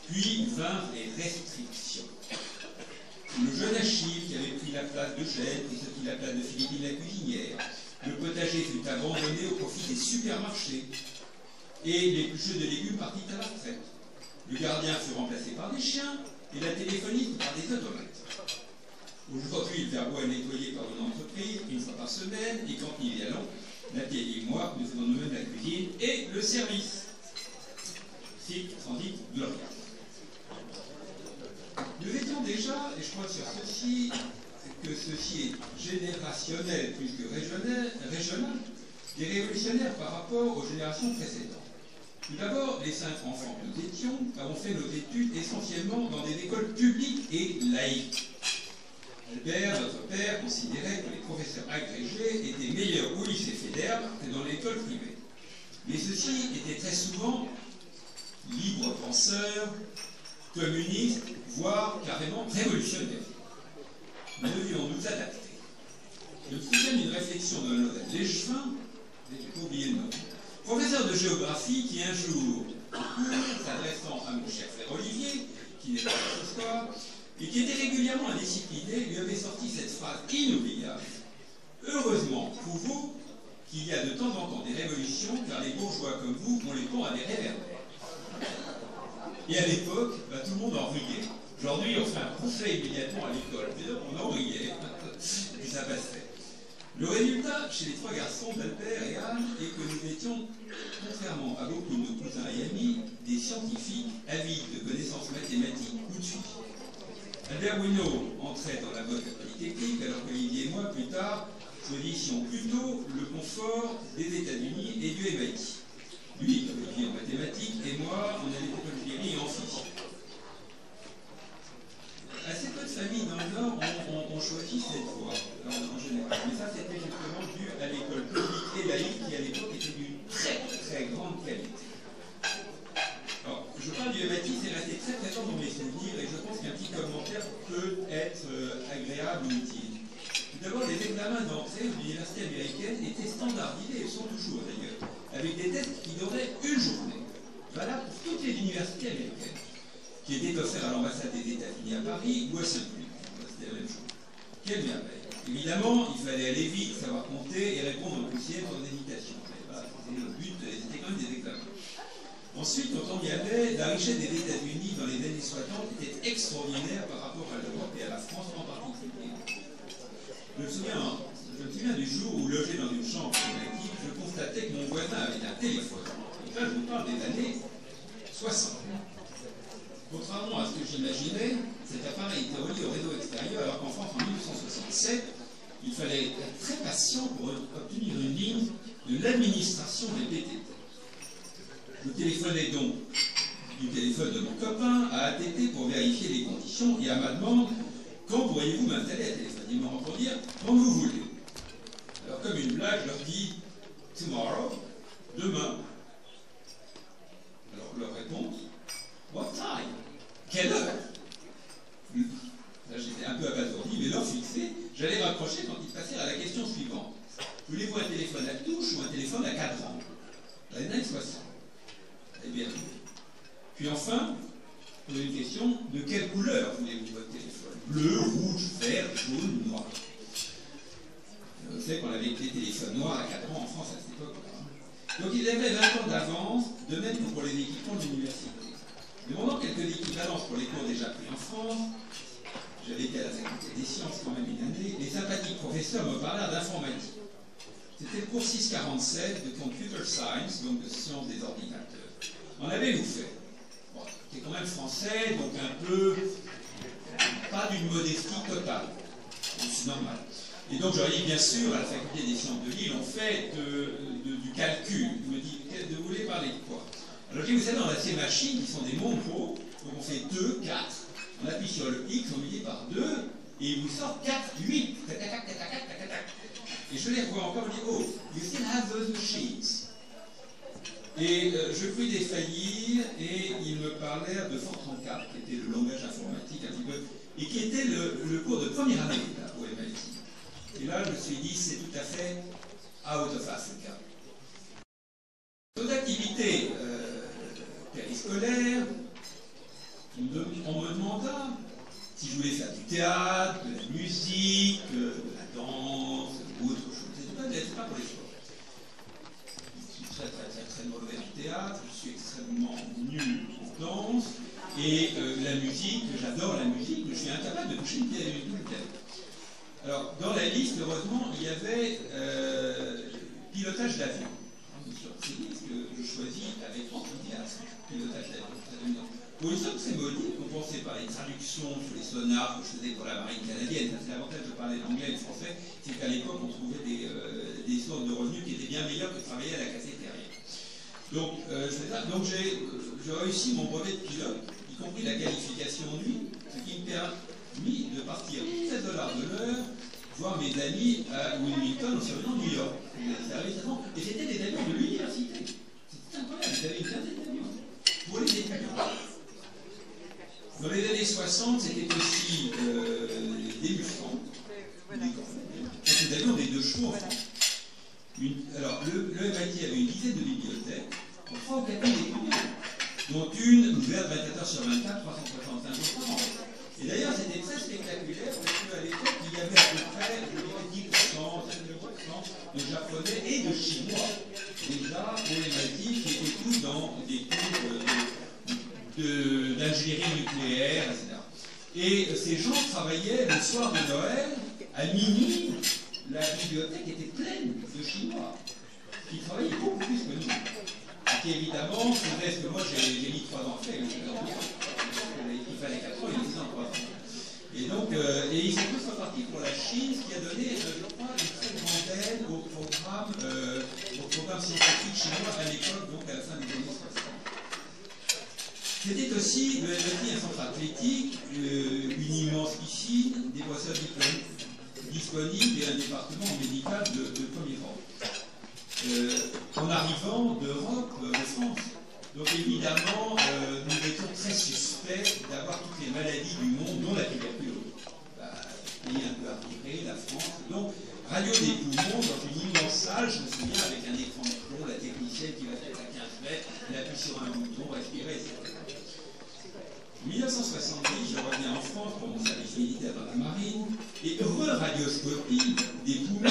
Puis vinrent les restrictions. Le jeune Achille qui avait pris la place de Gênes, prit ce qui la place de Philippine la cuisinière. Le potager fut abandonné au profit des supermarchés. Et l'éplucheux de légumes partit à la retraite. Le gardien fut remplacé par des chiens et la téléphoniste par des automates. Aujourd'hui, le verbois est nettoyé par une entreprise une fois par semaine, et quand nous y allons, Nathalie et moi, nous faisons nous-mêmes la cuisine et le service. Site Transit Gloria. Nous étions déjà, et je crois sur ceci, que ceci est générationnel plus que régional, des révolutionnaires par rapport aux générations précédentes. Tout d'abord, les 5 enfants que nous étions avons fait nos études essentiellement dans des écoles publiques et laïques. Albert, notre père, considérait que les professeurs agrégés étaient meilleurs au lycée Fédère que dans l'école privée. Mais ceux-ci étaient très souvent libres penseurs, communistes, voire carrément révolutionnaires. Nous devions nous adapter. Je me souviens d'une réflexion de Lodin Léchevin, j'ai pas oublié le nom, professeur de géographie qui un jour, s'adressant à mon cher frère Olivier, qui n'est pas ce soir, et qui était régulièrement indiscipliné, lui avait sorti cette phrase inoubliable. Heureusement pour vous qu'il y a de temps en temps des révolutions, car les bourgeois comme vous ont les ponts à des réverbères. Et à l'époque, tout le monde en riait. Aujourd'hui, on fait un procès immédiatement à l'école. On en riait, et ça passait. Le résultat, chez les 3 garçons d'Albert et Anne, est que nous étions, contrairement à beaucoup de nos cousins et amis, des scientifiques avides de connaissances mathématiques ou de physique. Albert Winnaud entrait dans la botte polytechnique, alors qu'Olivier et moi, plus tard, choisissions plutôt le confort des États-Unis et du MIT. Lui, Olivier en mathématiques, et moi, on allait plutôt en physique. Assez peu de familles dans le Nord ont choisi cette voie, en général. Mais ça, c'était justement dû à l'école publique et laïque, qui à l'époque était d'une très très grande qualité. Alors, je parle du MIT, c'est resté très présent dans mes souvenirs, et je pense qu'un petit commentaire peut être agréable ou utile. Tout d'abord, les examens d'entrée de l'université américaine étaient standardisés, et sont toujours d'ailleurs, avec des tests qui duraient une journée. Voilà pour toutes les universités américaines, qui étaient offertes à l'ambassade des États-Unis à Paris ou à Saint-Louis. C'était la même chose. Quelle merveille. Évidemment, il fallait aller vite, savoir compter et répondre aux poussières sans hésitation. Voilà, c'était le but, c'était quand même des examens. Ensuite, quand on y allait, la richesse des États-Unis dans les années 60 était extraordinaire par rapport à l'Europe et à la France en particulier. Je me souviens du jour où, logé dans une chambre collective, je constatais que mon voisin avait un téléphone. Et là, je vous parle des années 60. Contrairement à ce que j'imaginais, cet appareil était relié au réseau extérieur, alors qu'en France, en 1967, il fallait être très patient pour obtenir une ligne de l'administration des PTT. Je téléphonais donc du téléphone de mon copain à ATT pour vérifier les conditions et à ma demande, quand pourriez-vous m'installer à téléphone? Ils m'ont répondu, quand vous voulez. Alors, comme une blague, je leur dis, tomorrow, demain. Alors, leur réponse, what time? Quelle heure? Là, j'étais un peu abasourdi, mais l'heure fixée, j'allais raccrocher quand ils passèrent à la question suivante. Voulez-vous un téléphone à touche ou un téléphone à cadran? Dans les années 60. Eh bien, puis enfin, posez une question, de quelle couleur voulez-vous votre téléphone? Bleu, rouge, vert, jaune, noir. Vous savez qu'on avait des téléphones noirs à cadran en France à cette époque-là. Donc ils avaient 20 ans d'avance, de même que pour les équipements de l'université. Demandant quelques équivalences pour les cours déjà pris en France, j'avais été à la faculté des sciences quand même une année, les sympathiques professeurs me parlèrent d'informatique. C'était le cours 647 de Computer Science, donc de sciences des ordinateurs. En avez-vous fait? Bon, c'était quand même français, donc un peu, pas d'une modestie totale. C'est normal. Et donc j'aurais dit, bien sûr, à la faculté des sciences de Lille, on fait du calcul. Il me dit, vous voulez parler de quoi? Alors je dis, vous savez, on a ces machines qui sont des monopos, donc on fait 2, 4, on appuie sur le X, on multiplie par 2, et il vous sort 4, 8. Et je les revois encore, je dis, oh, you still have those machines. Et je pris défaillir, et ils me parlèrent de Fortran 4, qui était le langage informatique un petit peu, et qui était le cours de première année là, au MIT. Et là, je me suis dit, c'est tout à fait out of Africa. D'autres activités périscolaires, on me demanda si je voulais faire du théâtre, de la musique, de la danse, ou autre chose. C'est pas pour les sports. Je suis très mauvais en théâtre, je suis extrêmement nul en danse, et la musique, j'adore la musique, mais je suis incapable de toucher une pièce. Alors, dans la liste, heureusement, il y avait pilotage d'avion. Je me suis renseigné, parce que je choisis avec enthousiasme pilotage d'avion. Pour une sorte, c'est maudit, compensé par les traductions sur les sonars que je faisais pour la marine canadienne. Ça, c'est l'avantage de parler l'anglais et le français, c'est qu'à l'époque, on trouvait des sources de revenus qui étaient bien meilleures que de travailler à la cassette derrière. Donc, j'ai réussi mon brevet de pilote, y compris la qualification nuit, ce qui me permet de partir 7 $ de l'heure, voir mes amis à Wilmington, au surnom de New York. Et c'était des avions de l'université. C'était incroyable, ils avaient une quinzaine d'avions pour les étudiants. Dans les années 60, c'était aussi des Mustang, des avions des 2 chevaux en France. Alors, le MIT avait une dizaine de bibliothèques, pour 3 ou 4 000 étudiants, dont une ouverte 24 heures sur 24, 365 jours par an. Et d'ailleurs, c'était très spectaculaire, parce qu'à l'époque, il y avait à peu près 10%, 5% de japonais et de chinois, déjà au MIT, qui étaient tous dans des cours d'ingénierie nucléaire, etc. Et ces gens travaillaient le soir de Noël, à minuit, la bibliothèque était pleine de Chinois, qui travaillaient beaucoup plus que nous. Et qui évidemment faisaient ce que moi j'ai mis 3 ans à faire, il fallait 4 ans, il était dans 3 ans. Et donc, ils sont tous repartis pour la Chine, ce qui a donné, je crois, une très grande aide au programme scientifique chinois à l'époque, donc à la fin des années 60. C'était aussi le MIT, un centre athlétique, une immense piscine, des boisseurs disponibles et un département médical de premier rang. En arrivant d'Europe, de France. Donc évidemment, nous étions très suspects d'avoir toutes les maladies du monde, dont la tuberculose. Pays un peu arriéré, la France. Donc, radio des poumons dans une immense salle, je me souviens, avec un écran de plomb, la technicienne qui va être à 15 mètres, elle appuie sur un bouton, respirer, etc. En 1970, je reviens en France pour mon service militaire dans la marine, et radioscopie des poumons.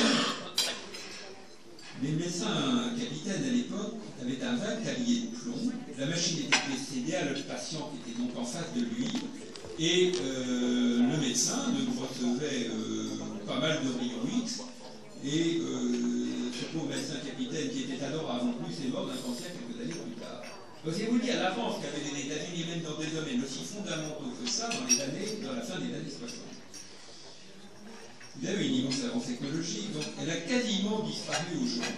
Les médecins capitaines à l'époque avaient un vague tablier de plomb, la machine était précédée à le patient qui était donc en face de lui, et le médecin recevait pas mal de rayons X, et ce pauvre médecin capitaine qui était alors avant plus est mort d'un cancer quelques années plus tard. Donc c'est vous dire l'avance qu'avaient les États-Unis même dans des domaines aussi fondamentaux que ça dans la fin des années 60. Vous avez une immense avance technologique, donc elle a quasiment disparu aujourd'hui.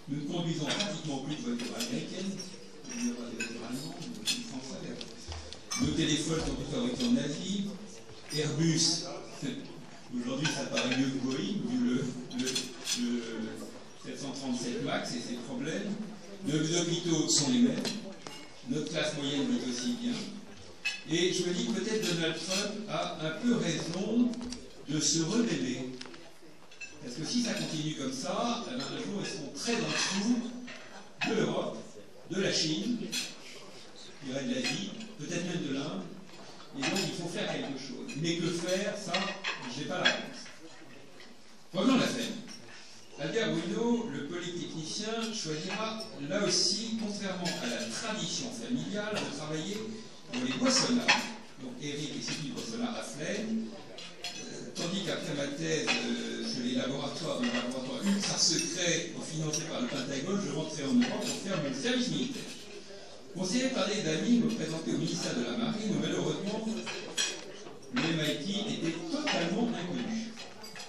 Nous ne conduisons pratiquement plus de voitures américaines, il n'y a pas de voitures allemandes, de voitures françaises. Nos téléphones sont tous fabriqués en Asie. Airbus, aujourd'hui ça paraît mieux que Boeing, vu le 737 MAX et ses problèmes. Nos hôpitaux sont les mêmes. Notre classe moyenne vit aussi bien. Et je me dis peut-être Donald Trump a un peu raison de se rebeller. Parce que si ça continue comme ça, un jour ils seront très en dessous de l'Europe, de la Chine, je dirais de l'Asie, peut-être même de l'Inde. Et donc il faut faire quelque chose. Mais que faire, ça, je n'ai pas la réponse. Prenons la scène. Albert Bruno, le polytechnicien, choisira là aussi, contrairement à la tradition familiale, de travailler dans les boissonnages. Donc Éric et Sylvie Boissonnard à Flaine, tandis qu'après ma thèse sur les laboratoires, dans le laboratoire ultra secret financé par le Pentagone, je rentrais en Europe pour faire mon service militaire. Conseillé par des amis, me présenter au ministère de la Marine, où malheureusement, le MIT était totalement inconnu.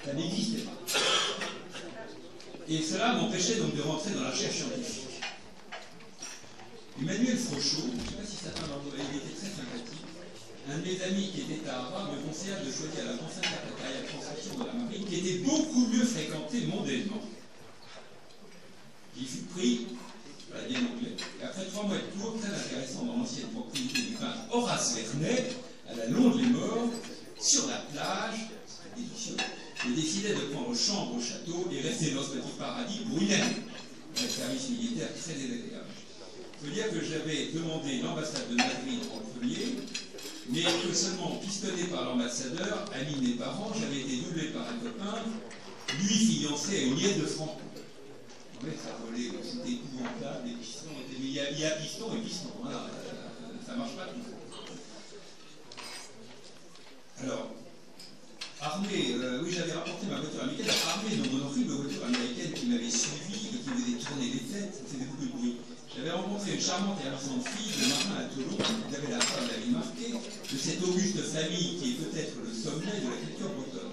Ça n'existait pas. Et cela m'empêchait donc de rentrer dans la recherche scientifique. Emmanuel Frochot, je ne sais pas si certains d'entre vous, il était très sympathique. Un de mes amis qui était à Harvard me conseilla de choisir la France Intercarrière Transmission de la Marine, qui était beaucoup mieux fréquentée mondialement. J'y fus pris, bien anglais, et après 3 mois de cours très intéressants dans l'ancienne propriété du peintre Horace Vernet, à la Londe-les-Morts, sur la plage, c'était délicieux. Je décidai de prendre chambre au château et rester dans ce petit paradis pour une année. Un service militaire très désagréable. Il faut dire que j'avais demandé l'ambassade de Madrid en premier, mais que seulement pistonné par l'ambassadeur, ami de mes parents, j'avais été doublé par un copain, lui fiancé à une nièce de Franco. Oui, ça volait, c'était épouvantable, les pistons étaient... Mais il y a piston et piston, voilà, ça ne marche pas tout. Alors, armé, oui, j'avais rapporté ma voiture américaine, armée dans mon horrible voiture américaine qui m'avait suivi et qui me faisait tourner les têtes, ça faisait beaucoup de bruit. J'avais rencontré une charmante et ravissante fille de marin à Toulon, qui avait la femme de la vie marquée, de cette auguste famille qui est peut-être le sommet de la culture bretonne.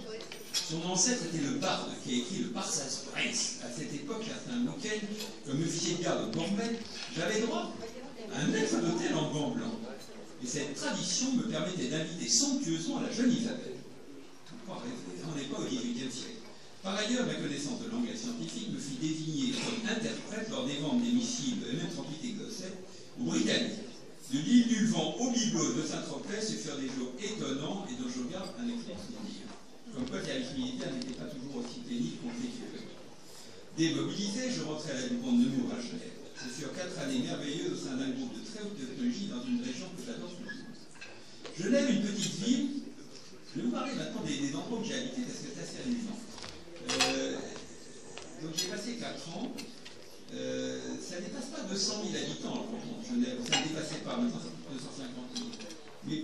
Son ancêtre était le barde qui a écrit le Parsas Prince. À cette époque, certains week-end, comme officier de garde au Bourmet, j'avais droit à un maître d'hôtel en gants blancs. Et cette tradition me permettait d'inviter somptueusement la jeune Isabelle. Pourquoi rêver? On n'est pas au XVIIIe siècle. Par ailleurs, ma connaissance de l'anglais scientifique me fit désigner comme interprète lors des ventes des missiles de M38 écossais aux Britanniques. De l'île du Vent au bibelot de Saint-Tropez, ce furent des jours étonnants et dont je garde un excellent souvenir. Comme quoi, le service militaire n'était pas toujours aussi pénible qu'on le vécu. Démobilisé, je rentrais à la Duponte de Nemours à Genève. Ce furent 4 années merveilleuses au sein d'un groupe de très haute technologie dans une région que j'adore toujours. Genève, une petite ville. Je vais vous parler maintenant des endroits où j'ai habité parce que c'est assez amusant. Donc j'ai passé 4 ans. Ça ne dépasse pas 200 000 habitants, en Genève. Ça ne dépassait pas, maintenant c'est plus de 250 000. Mais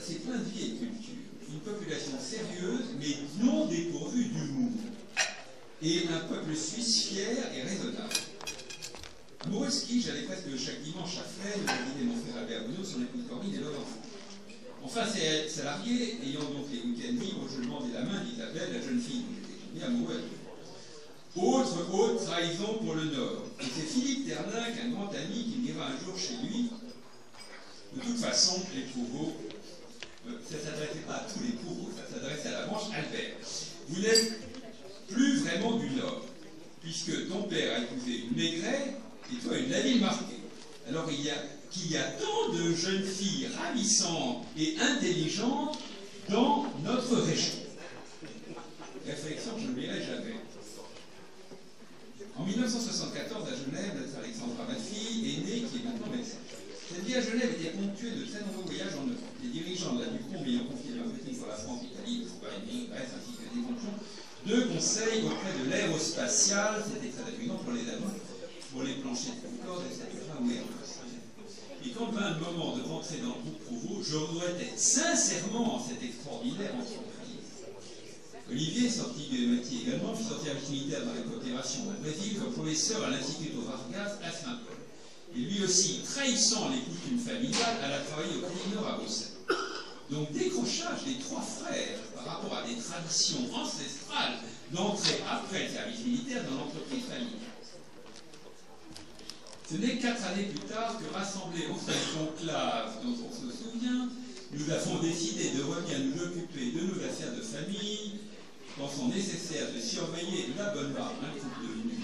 c'est plein de vie et de culture. Une population sérieuse, mais non dépourvue d'humour. Et un peuple suisse fier et raisonnable. Amoureux ski, j'allais presque chaque dimanche à Fresnes, dîner mon frère Albert Bruno, son épouse Corinne et leur enfant. Enfin, ces salariés, ayant donc les week-ends libres, je demandais la main d'Isabelle, la jeune fille dont j'étais tombé amoureux. Autre haute trahison pour le Nord. Et c'est Philippe Terninck, un grand ami, qui me dira un jour chez lui, de toute façon, les Prouvots, ça ne s'adressait pas à tous les Prouvots, ça s'adressait à la branche Albert. Vous n'êtes plus vraiment du Nord, puisque ton père a épousé une Maigret et toi une Laville marquée. Alors qu'il y a tant de jeunes filles ravissantes et intelligentes dans notre région. Réflexion que je n'oublierai jamais. En 1974, à Genève, notre Alexandra, ma fille, est née, qui est maintenant médecin. Cette vie à Genève était ponctuée de très nombreux voyages en Europe. Les dirigeants de la Ducombe ayant confié le marketing pour la France, l'Italie, l'Espagne, Grèce, ainsi que des fonctions de conseil auprès de l'aérospatiale, c'était très amusant pour les avions, pour les planchers de Concorde, etc. Et quand vint le moment de rentrer dans le groupe Prouvots, je regrettais sincèrement cette extraordinaire entreprise. Olivier, sorti du MIT également, fit son service militaire dans la coopération au Brésil comme professeur à l'Institut Vargas à Saint-Paul. Et lui aussi, trahissant les coutumes familiales, alla travailler au Crédit Nord à Bruxelles. Donc décrochage des 3 frères par rapport à des traditions ancestrales d'entrer après le service militaire dans l'entreprise familiale. Ce n'est 4 années plus tard que, rassemblés au sein du conclave dont on se souvient, nous avons décidé de revenir nous occuper de nos affaires de famille, pensant nécessaire de surveiller la bonne barre d'un couple devenu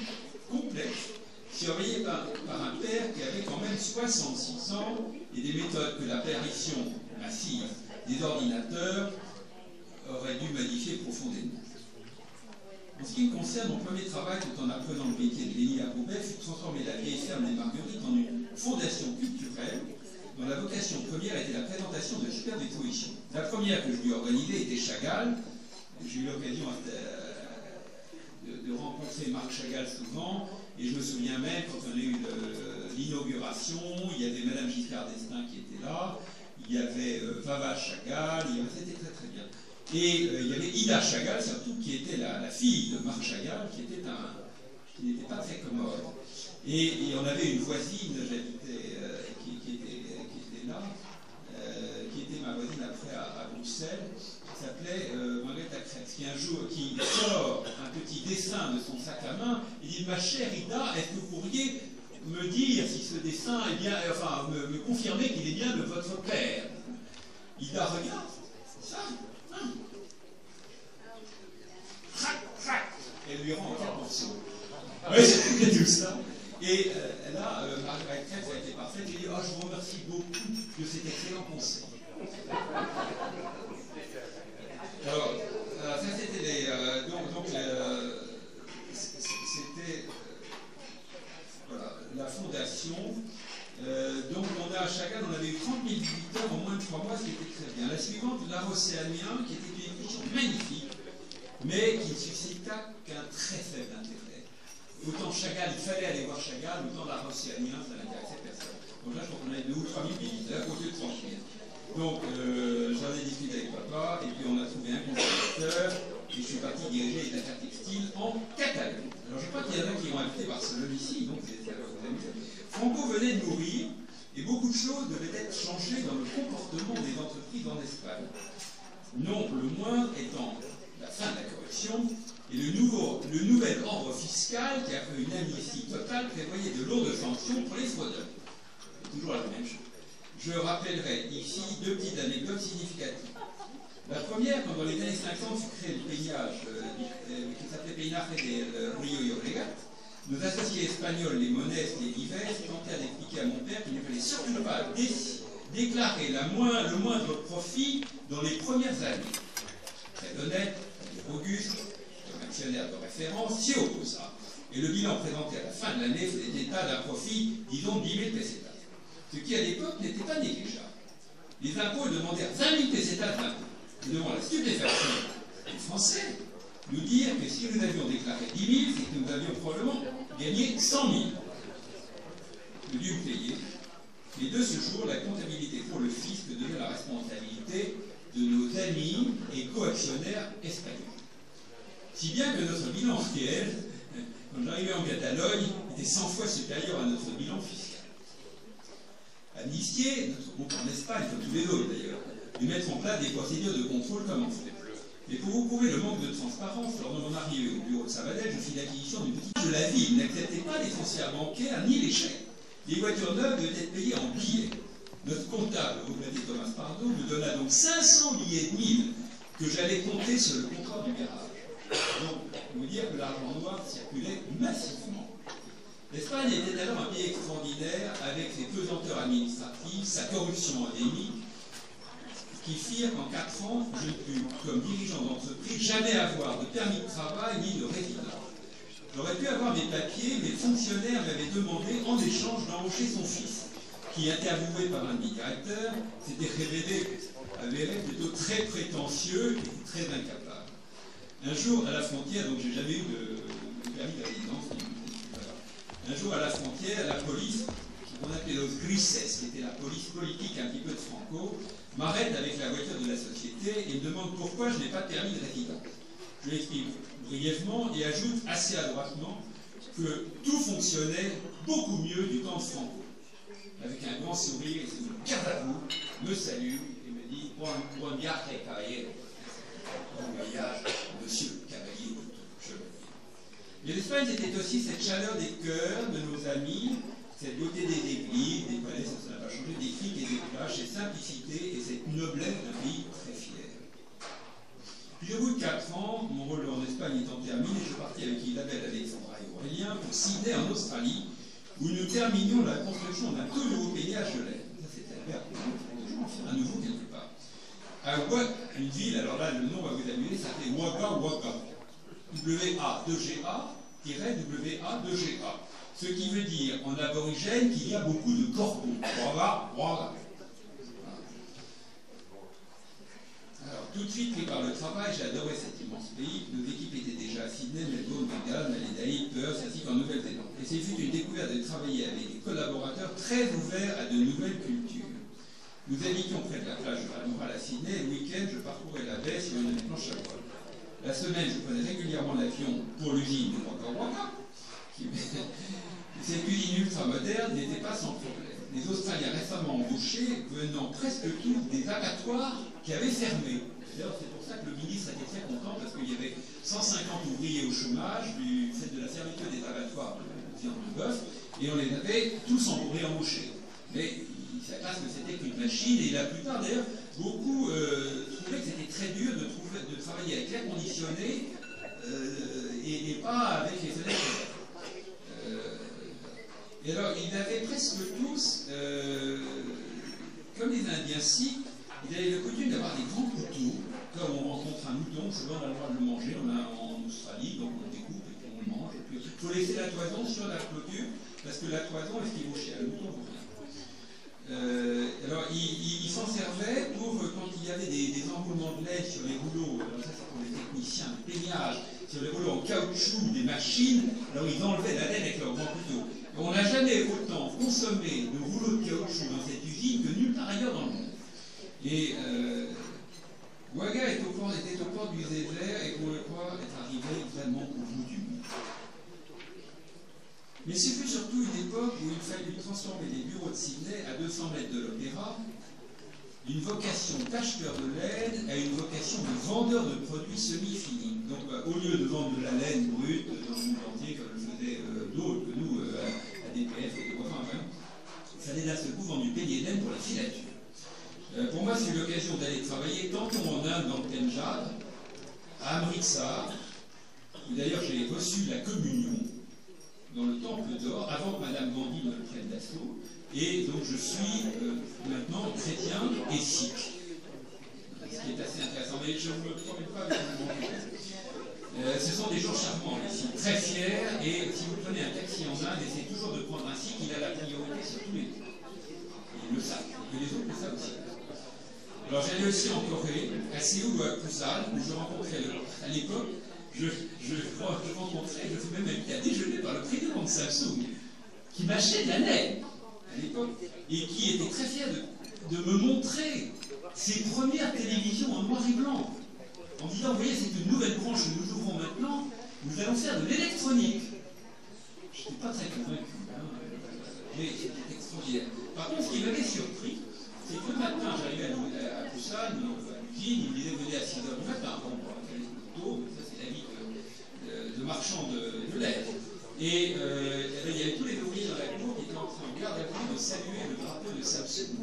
complexe, surveillé par un père qui avait quand même 66 ans et des méthodes que l'apparition massive des ordinateurs aurait dû modifier profondément. En ce qui me concerne, mon premier travail, tout en apprenant le métier de génie à Roubaix, fut de transformer la vieille ferme des Marguerites en une fondation culturelle dont la vocation première était la présentation de superbes expositions. La première que je lui organisais était Chagall. J'ai eu l'occasion de rencontrer Marc Chagall souvent, et je me souviens même, quand on a eu l'inauguration, il y avait Madame Giscard d'Estaing qui était là, il y avait Vava Chagall, c'était très très bien. Et il y avait Ida Chagall, surtout, qui était la fille de Marc Chagall, qui n'était pas très commode. Et on avait une voisine, j'habitais, qui était là, qui était ma voisine après à Bruxelles, qui s'appelait Margrethe Acretz, qui sort un petit dessin de son sac à main, et dit: ma chère Ida, est-ce que vous pourriez me dire si ce dessin est bien, enfin, me confirmer qu'il est bien de votre père? Ida regarde, c'est ça, hein? Elle lui rend encore morceau. Oui, c'était tout ça. Et là, Margrethe Acretz a été parfaite. Elle dit: oh, je vous remercie beaucoup de cet excellent conseil. Alors, ça c'était les. C'était. Voilà, la fondation. Donc, on a à Chagall, on avait eu 30 000 visiteurs en moins de 3 mois, ce qui était très bien. La suivante, l'art océanien, qui était une exposition magnifique, mais qui ne suscita qu'un très faible intérêt. Autant Chagall, il fallait aller voir Chagall, autant l'art océanien, ça n'intéressait personne. Donc là, je crois qu'on avait 2 ou 3 000 visiteurs au lieu de 30 000. Donc, j'en ai discuté avec papa, et puis on a trouvé un constructeur, et je suis parti diriger les affaires textiles en Catalogne. Alors, je crois qu'il y en a qui ont habité Barcelone ici, donc c'est ça vous amusez. Franco venait de mourir, et beaucoup de choses devaient être changées dans le comportement des entreprises en Espagne. Non, le moindre étant la fin de la corruption et le nouvel ordre fiscal qui a fait une amnistie totale prévoyait de lourdes sanctions pour les fraudeurs. C'est toujours la même chose. Je rappellerai ici deux petites anecdotes significatives. La première, quand dans les années 50 fut créé le peignage qui s'appelait Peinage de Rio Llobregat, nos associés espagnols, les Monest et les Vives, tentèrent d'expliquer à mon père qu'il ne fallait surtout pas déclarer le moindre profit dans les premières années. Très honnête, Auguste, comme actionnaire de référence, s'y opposa. Et le bilan présenté à la fin de l'année faisait état d'un profit, disons, 10 000 pesetas. Ce qui, à l'époque, n'était pas négligeable. Les impôts demandèrent 20 000 pesetas d'impôts. Et devant la stupéfaction des Français, nous dire que si nous avions déclaré 10 000, c'est que nous avions probablement gagné 100 000. Nous dûmes payer. Et de ce jour, la comptabilité pour le fisc devient la responsabilité de nos amis et coactionnaires espagnols. Si bien que notre bilan réel, quand j'arrivais en Catalogne, était 100 fois supérieur à notre bilan fiscal. Amnistier, notre groupe en Espagne, comme tous les autres d'ailleurs, de mettre en place des procédures de contrôle comme en fait. Mais pour vous prouver le manque de transparence, lors de mon arrivée au bureau de Sabadell, je fis l'acquisition d'une petite de la ville n'acceptait pas les foncières bancaires ni les chèques. Les voitures neuves devaient être payées en billets. Notre comptable, vous mettez Thomas Pardo, nous donna donc 500 billets de 1000 que j'allais compter sur le comptoir du garage. Donc, vous dire que l'argent noir circulait massivement. L'Espagne était alors un pays extraordinaire avec ses pesanteurs administratives, sa corruption endémique, qui firent qu'en 4 ans, je ne pus, comme dirigeant d'entreprise, jamais avoir de permis de travail ni de résidence. J'aurais pu avoir mes papiers, mais le fonctionnaire m'avait demandé en échange d'embaucher son fils, qui, interviewé par un de mes directeurs, s'était avéré plutôt très prétentieux et très incapable. Un jour, à la frontière, donc j'ai jamais eu de permis de résidence, un jour à la frontière, la police, qu'on appelait los grises, qui était la police politique un petit peu de Franco, m'arrête avec la voiture de la société et me demande pourquoi je n'ai pas de permis de résidence. Je l'explique brièvement et ajoute assez adroitement que tout fonctionnait beaucoup mieux du temps de Franco. Avec un grand sourire, il se dit « Garde à vous », me salue et me dit « Bon viaje, caballero ». Bon voyage, monsieur Cavalier, chevalier. Mais l'Espagne, c'était aussi cette chaleur des cœurs de nos amis, cette beauté des églises, des palais, ça n'a pas changé, des criques et des plages, cette simplicité et cette noblesse d'un pays très fier. Puis au bout de 4 ans, mon rôle en Espagne étant terminé, je partis avec Isabelle, Alexandra et Aurélien pour Sydney en Australie, où nous terminions la construction d'un tout nouveau péage de laine. Ça c'était un verbe, toujours en faire un nouveau quelque part. À une ville, alors là le nom va vous amuser, ça s'appelait Wagga Wagga. W-A-2-G-A-W-A-2-G-A. Ce qui veut dire en aborigène qu'il y a beaucoup de corbeaux. Wagga Wagga. Alors, tout de suite pris par le travail, j'ai adoré cet immense pays. Nos équipes étaient déjà à Sydney, Melbourne, Bengale, Adélaïde, Perth, ainsi qu'en Nouvelle-Zélande. Et c'est une découverte de travailler avec des collaborateurs très ouverts à de nouvelles cultures. Nous habitions près de la plage de Balmoral à Sydney, et le week-end, je parcourais la baie sur une planche à voile. La semaine, je prenais régulièrement l'avion pour l'usine de Wagga Wagga. Cette usine ultra-moderne n'était pas sans problème. Les Australiens récemment embauchés venant presque tous des abattoirs qui avaient fermé. D'ailleurs, c'est pour ça que le ministre était très content, parce qu'il y avait 150 ouvriers au chômage du fait de la fermeture des abattoirs de viande de bœuf, et on les avait tous embauchés. Mais il s'avère que c'était qu'une machine, et la plupart d'ailleurs, beaucoup trouvaient que c'était très dur de travailler avec l'air conditionné et pas avec les fenêtres. Et alors, ils avaient presque tous, comme les Indiens sikhs, ils avaient le coutume d'avoir des grands couteaux. Comme on rencontre un mouton, souvent on a le droit de le manger, on a en Australie, donc on le découpe et puis on le mange. Il faut laisser la toison sur la clôture, parce que la toison, est-ce qu'il vaut cher? Le mouton vaut rien. Alors, ils s'en servaient pour, quand il y avait des enroulements de laine sur les rouleaux, alors ça c'est pour les techniciens de peignage, sur les rouleaux en caoutchouc des machines, alors ils enlevaient la laine avec leurs grands couteaux. On n'a jamais autant consommé de rouleaux de caoutchouc dans cette usine que nulle part ailleurs dans le monde. Et Ouaga était au port du désert et pour le croire être arrivé vraiment au bout du monde. Mais ce fut surtout une époque où il fallut transformer les bureaux de Sydney à 200 mètres de l'opéra d'une vocation d'acheteur de laine à une vocation de vendeur de produits semi-finis. Donc au lieu de vendre de la laine brute dans le monde entier comme le faisaient d'autres que nous, ADPF et enfin, il fallait d'un seul coup vendre du peigne laine pour la filature. Pour moi, c'est l'occasion d'aller travailler tantôt en Inde, dans le Pendjab, à Amritsar, où d'ailleurs j'ai reçu la communion dans le temple d'or, avant que Madame Gandhi me le prenne d'assaut, et donc je suis maintenant chrétien et sikh. Ce qui est assez intéressant, mais je ne me promets pas avec le ce sont des gens charmants ici, très fiers, et si vous prenez un taxi en Inde, essayez toujours de prendre un sikh, il a la priorité sur tous les deux. Ils le savent, et les autres le savent aussi. Alors j'allais aussi en Corée, à Séoul ou à Busan, où je rencontrais à l'époque, je fais même invité à déjeuner par le président de Samsung, qui m'achetait de la laine à l'époque, et qui était très fier de me montrer ses premières télévisions en noir et blanc, en disant, vous voyez, c'est une nouvelle branche que nous ouvrons maintenant, nous allons faire de l'électronique. Je n'étais pas très convaincu, mais c'était extraordinaire. Par contre, ce qui m'avait surpris, c'est que le matin, j'arrivais à Busan, à l'usine, il me disait, venez à 6 h du matin. Bon, tôt, ça c'est la vie de marchand de laine. Et il y avait tous les ouvriers dans la cour qui étaient en train de garde à vue de saluer le drapeau de Samsung.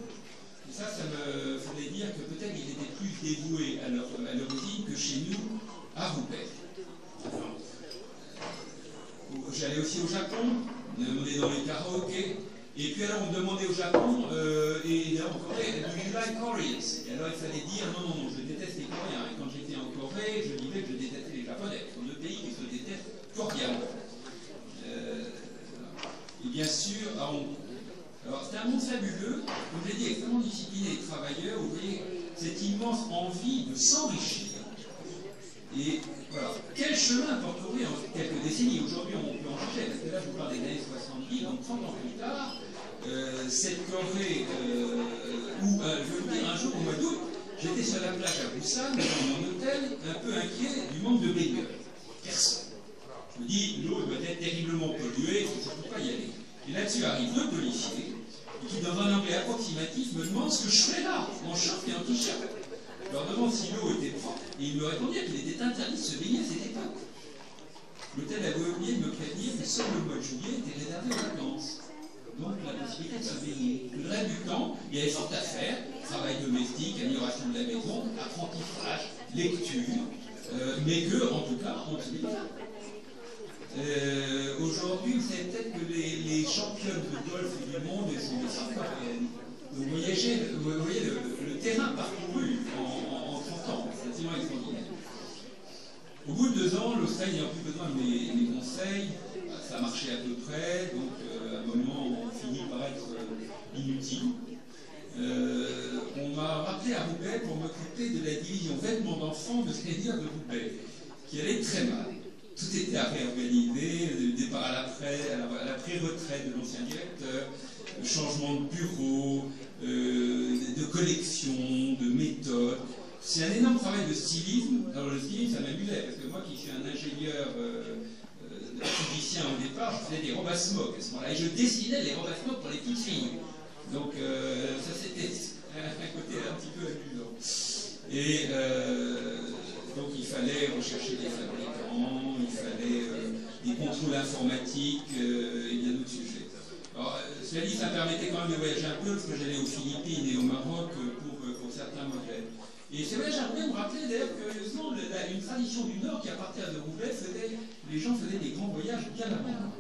Et ça me faisait dire que peut-être ils étaient plus dévoués à leur usine que chez nous, à Roubaix. J'allais aussi au Japon, on est dans les karaokés. Et puis alors on me demandait au Japon, et en Corée, do you like Koreans? Et alors il fallait dire non, je déteste les Coréens. Et quand j'étais en Corée, je disais que je détestais les Japonais. Ce sont deux pays qui se détestent cordialement. Et bien sûr, à Hong Kong. Alors c'est un monde fabuleux, comme je l'ai dit, extrêmement discipliné et travailleur. Vous voyez cette immense envie de s'enrichir. Et voilà, quel chemin parcourir en quelques décennies? Aujourd'hui, on peut en juger, parce que là, je vous parle des années 70, donc 30 ans plus tard, cette Corée, où, je vais vous dire, un jour, au mois d'août, j'étais sur la plage à Busan, dans mon hôtel, un peu inquiet du manque de baigneurs. Personne. Je me dis, l'eau doit être terriblement polluée, je ne peux pas y aller. Et là-dessus arrivent deux policiers, qui, dans un anglais approximatif, me demandent ce que je fais là, en short et en t-shirt. Je leur demande si l'eau était propre, et ils me répondirent qu'il était interdit de se baigner à cette époque. L'hôtel avait oublié de me prévenir que seul le mois de juillet était réservé aux vacances. Donc la possibilité de se baigner. Le reste du temps, il y avait fort à faire, travail domestique, amélioration de la maison, apprentissage, lecture, mais que, en tout cas, on ne se baigne pas. Aujourd'hui, vous savez peut-être que les championnes de golf du monde sont des Sud-Coréennes. Vous voyez le terrain parcouru en 30 ans, c'est absolument extraordinaire. Au bout de 2 ans, l'Australie n'ayant plus besoin de mes conseils, ça marchait à peu près, donc à un moment on finit par être inutile. On m'a rappelé à Roubaix pour m'occuper de la division vêtements d'enfants de Seigneur de Roubaix, qui allait très mal. Tout était à réorganiser, le départ à la pré-retraite de l'ancien directeur, le changement de bureau, de collection, de méthode. C'est un énorme travail de stylisme. Alors le stylisme, ça m'amusait, parce que moi qui suis un ingénieur physicien au départ, je faisais des robes à smoke à ce moment-là, et je dessinais les robes à smoke pour les petites filles. Donc ça c'était un côté un petit peu amusant. Et donc il fallait rechercher des fabricants, il fallait des contrôles informatiques et bien d'autres sujets. Alors, cela dit, ça permettait quand même de voyager un peu, parce que j'allais aux Philippines et au Maroc pour certains modèles. Et ces voyages à Roubaix me rappelaient d'ailleurs curieusement une tradition du Nord qui, à partir de Roubaix, les gens faisaient des grands voyages bien avant.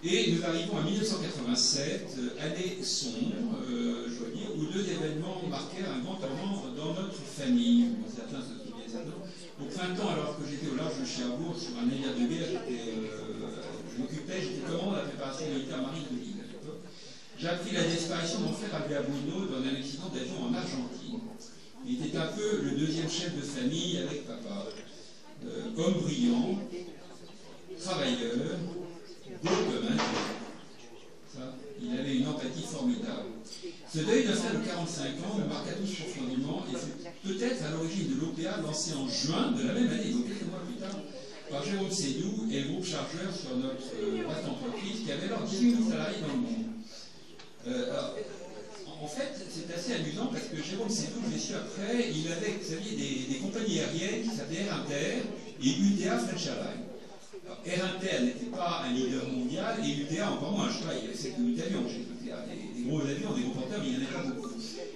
Et nous arrivons à 1987, année sombre, je dois dire, où 2 événements marquèrent un grand tournant dans notre famille. Bon, certains se souviennent certainement. Au printemps, alors que j'étais au large de Cherbourg, sur un navire de guerre, j'étais commandant de la préparation militaire marine de l'île à l'époque. J'ai appris la disparition de mon frère Albert Bruno dans un accident d'avion en Argentine. Il était un peu le 2e chef de famille avec papa. Homme brillant, travailleur, beau comme un dieu. Ça, il avait une empathie formidable. Ce deuil d'un frère de 45 ans lancé en juin de la même année, donc quelques mois plus tard, par Jérôme Sédou et le groupe Chargeur sur notre vaste entreprise qui avait alors 10 000 salariés dans le monde. En fait, c'est assez amusant parce que Jérôme Sédou, je l'ai su après, il avait, vous saviez, des compagnies aériennes qui s'appelaient Air Inter et UTA French Airlines. Air Inter n'était pas un leader mondial et UTA encore moins. Je sais pas, il y avait 7 avions chez UTA, des gros avions, des gros porteurs, mais il n'y en avait pas beaucoup.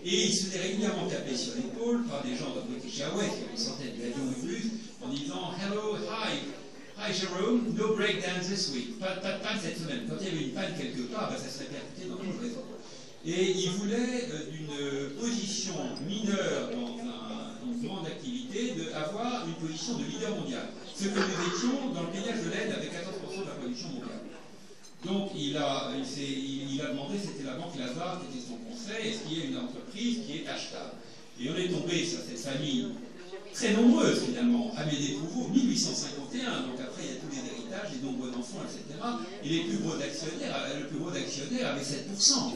Et il se faisait régulièrement taper sur l'épaule par des gens de British Airways qui avaient une centaine d'avions ou plus en disant Hello, hi Jérôme, no breakdown this week. Pas de panne cette semaine. Quand il y avait une panne quelque part, ça se répercutait dans tout le réseau. Et il voulait d'une position mineure dans une grande activité d'avoir une position de leader mondial. Ce que nous étions dans le péage de l'aide avec 14% de la production mondiale. Donc il a demandé, c'était la banque Lazare qui était son conseil, est-ce qu'il y a une entreprise qui est achetable? Et on est tombé sur cette famille très nombreuse finalement, Amédée Prouveau, 1851, donc après il y a tous les héritages, les nombreux d'enfants, etc. Et le plus gros d'actionnaires avait 7%.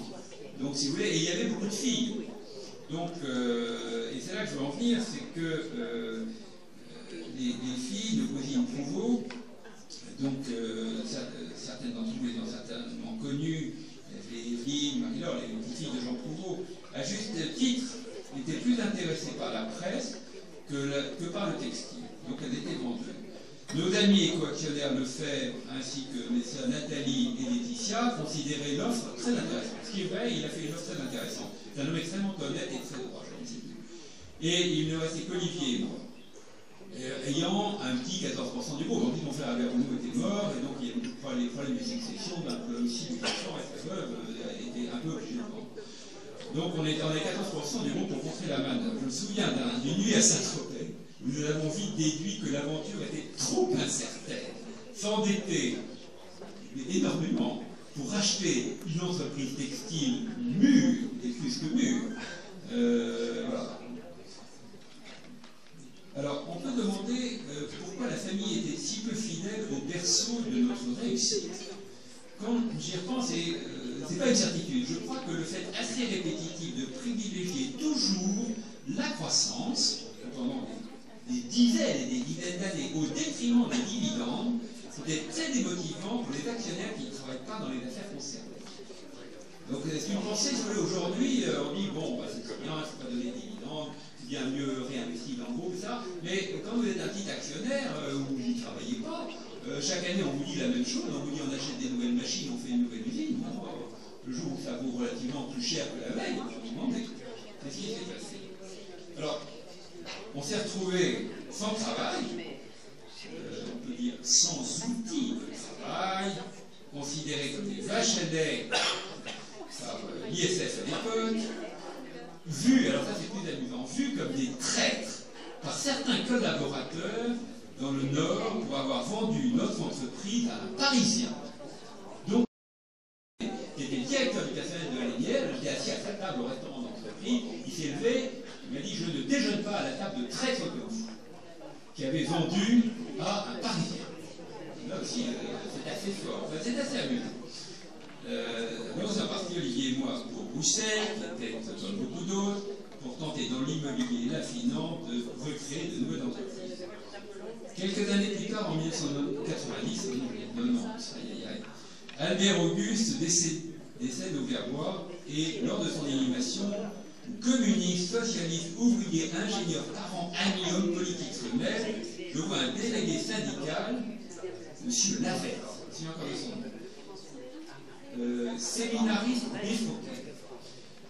Donc si vous voulez, et il y avait beaucoup de filles. Donc, et c'est là que je veux en venir, c'est que les filles de cousine Prouveau, donc certaines d'entre vous les ont certainement connues, les filles, Marie-Laure, les petites filles de Jean Prouveau, à juste titre, étaient plus intéressées par la presse que par le textile. Donc elles étaient vendues. Nos amis éco-actionnaires Lefebvre, ainsi que mes sœurs Nathalie et Laetitia, considéraient l'offre très intéressante. Ce qui est vrai, il a fait une offre très intéressante. C'est un homme extrêmement honnête et très droit, je ne sais plus. Et il ne restait qu'Olivier et moi. Ayant un petit 14% du groupe. On dit que mon frère Albert Renaud était mort, et donc il y a les problèmes de succession, d'un peu aussi du enfant, et sa veuve était un peu obligé de prendre. Donc on est 14% du groupe pour contrer la manne. Je me souviens d'une nuit à Saint-Tropez, où nous avons vite déduit que l'aventure était trop incertaine, s'endetter énormément pour racheter une entreprise textile mûre, et plus que mûre. Voilà. Alors, on peut demander pourquoi la famille était si peu fidèle au berceau de notre réussite. Quand j'y repense, c'est pas une certitude. Je crois que le fait assez répétitif de privilégier toujours la croissance, pendant des dizaines et des dizaines d'années, au détriment des dividendes, c'était très démotivant pour les actionnaires qui ne travaillent pas dans les affaires concernées. Donc, c'est une pensée, si vous voulez, aujourd'hui, on dit, bon, bah, c'est très bien, il ne faut pas donner de dividendes, c'est bien mieux réinvestir dans le groupe, ça, mais quand vous êtes un petit actionnaire, où vous n'y travaillez pas, chaque année, on vous dit la même chose, on vous dit, on achète des nouvelles machines, on fait une nouvelle usine, bon, le jour où ça vaut relativement plus cher que la veille, on va vous demander, qu'est-ce qui s'est passé? Alors, on s'est retrouvé sans travail, on peut dire sans outils de travail, considérés comme des vaches à lait par l'ISF à l'époque, vus, alors ça c'est plus amusant, vus comme des traîtres par certains collaborateurs dans le Nord pour avoir vendu notre entreprise à un Parisien. Donc, qui était le directeur du personnel de la Lénière, j'étais assis à sa table au restaurant d'entreprise, il s'est levé, il m'a dit, je ne déjeune pas à la table de traîtres comme vous, qui avait vendu à un Parisien. Là aussi, c'est assez fort, enfin, c'est assez amusant. Nous, en partie, Olivier et moi, pour Bruxelles, qui était comme beaucoup d'autres, pour tenter dans l'immobilier et la finance de recréer de nouvelles entreprises. Quelques années plus tard, en 1990, Albert Auguste décède au Verbois et lors de son inhumation, communiste, socialiste, ouvrier, ingénieur, parent, ami, homme politique, semelle, je vois un délégué syndical, M. Lavert, c'est encore de son nom. Séminariste défauqué,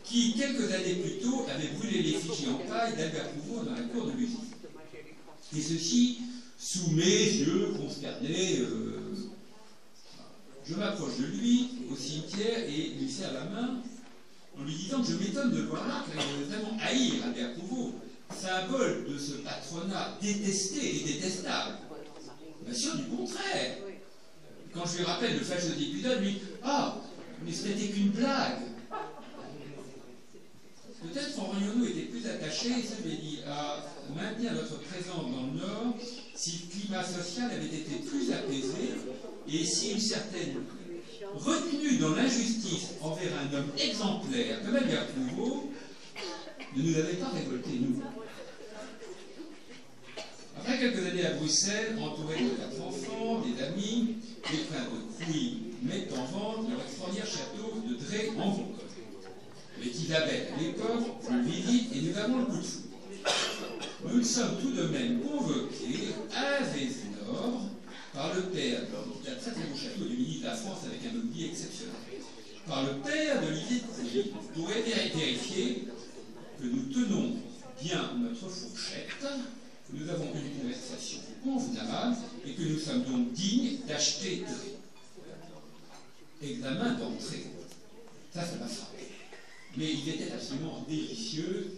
qui, quelques années plus tôt, avait brûlé l'effigie en paille d'Albert Prouveau dans la cour de l'usine. Et ceci, sous mes yeux consternés, je m'approche de lui au cimetière et lui serre la main en lui disant que je m'étonne de le voir là, car il veut vraiment haïr Albert Prouveau, symbole de ce patronat détesté et détestable. Bien sûr, du contraire. Quand je lui rappelle le fâcheux épisode, lui, ah, mais ce n'était qu'une blague. Peut-être Henri était plus attaché, ça lui dit, à maintenir notre présence dans le Nord si le climat social avait été plus apaisé et si une certaine retenue dans l'injustice envers un homme exemplaire comme Albert Prouveau ne nous avait pas révolté, nous. Après quelques années à Bruxelles, entouré de 4 enfants, des amis, les princes de Crouy mettent en vente leur extraordinaire château de Dreux en Bourgogne. Avec Isabelle à l'époque, je le visite et nous avons le coup de foudre. Nous sommes tout de même convoqués à Vézenor par le père d'un très très beau château du ministre de la France avec un mobilier exceptionnel. Par le père de Lydie de Crouy pour vérifier que nous tenons bien notre fourchette, que nous avons une conversation convenable et que nous sommes donc dignes d'acheter Dreux. Examen d'entrée. Ça m'a frappé. Mais il était absolument délicieux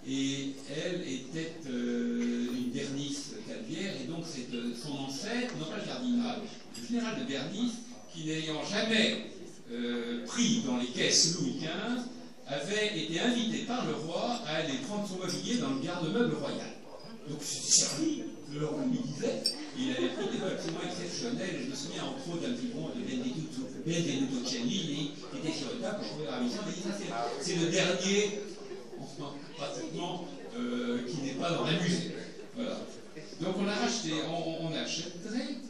et elle était une Bernice Calvière et donc c'est son ancêtre, non pas le cardinal, le général de Bernice, qui n'ayant jamais pris dans les caisses Louis XV, avait été invité par le roi à aller prendre son mobilier dans le garde-meuble royal. Donc servi, le roi lui disait, il avait pris des vols absolument exceptionnels, je me souviens entre autres d'un petit rond de Benvenuto Cellini, qui était sur le tas, que je trouvais ravissant, mais il dit ça c'est le dernier, enfin, pratiquement, qui n'est pas dans un musée. Voilà. Donc on a racheté, on achète Dreux,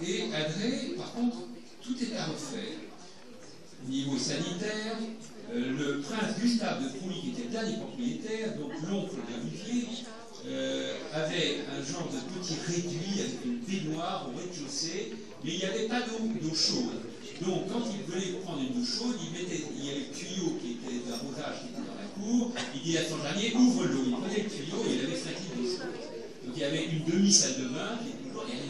et à Dreux, par contre, tout est à refaire. Au niveau sanitaire, le prince Gustave de Crouy, qui était le dernier propriétaire, donc l'oncle d'Olivier, avait un genre de petit réduit avec une baignoire au rez-de-chaussée, mais il n'y avait pas d'eau chaude. Donc quand il voulait prendre une douche chaude, il y avait le tuyau qui était d'arrosage qui était dans la cour, il dit à son jardinier, ouvre l'eau. Il prenait le tuyau et il avait 5 litres d'eau chaude. Donc il y avait une demi-salle de bain qui était toujours rien.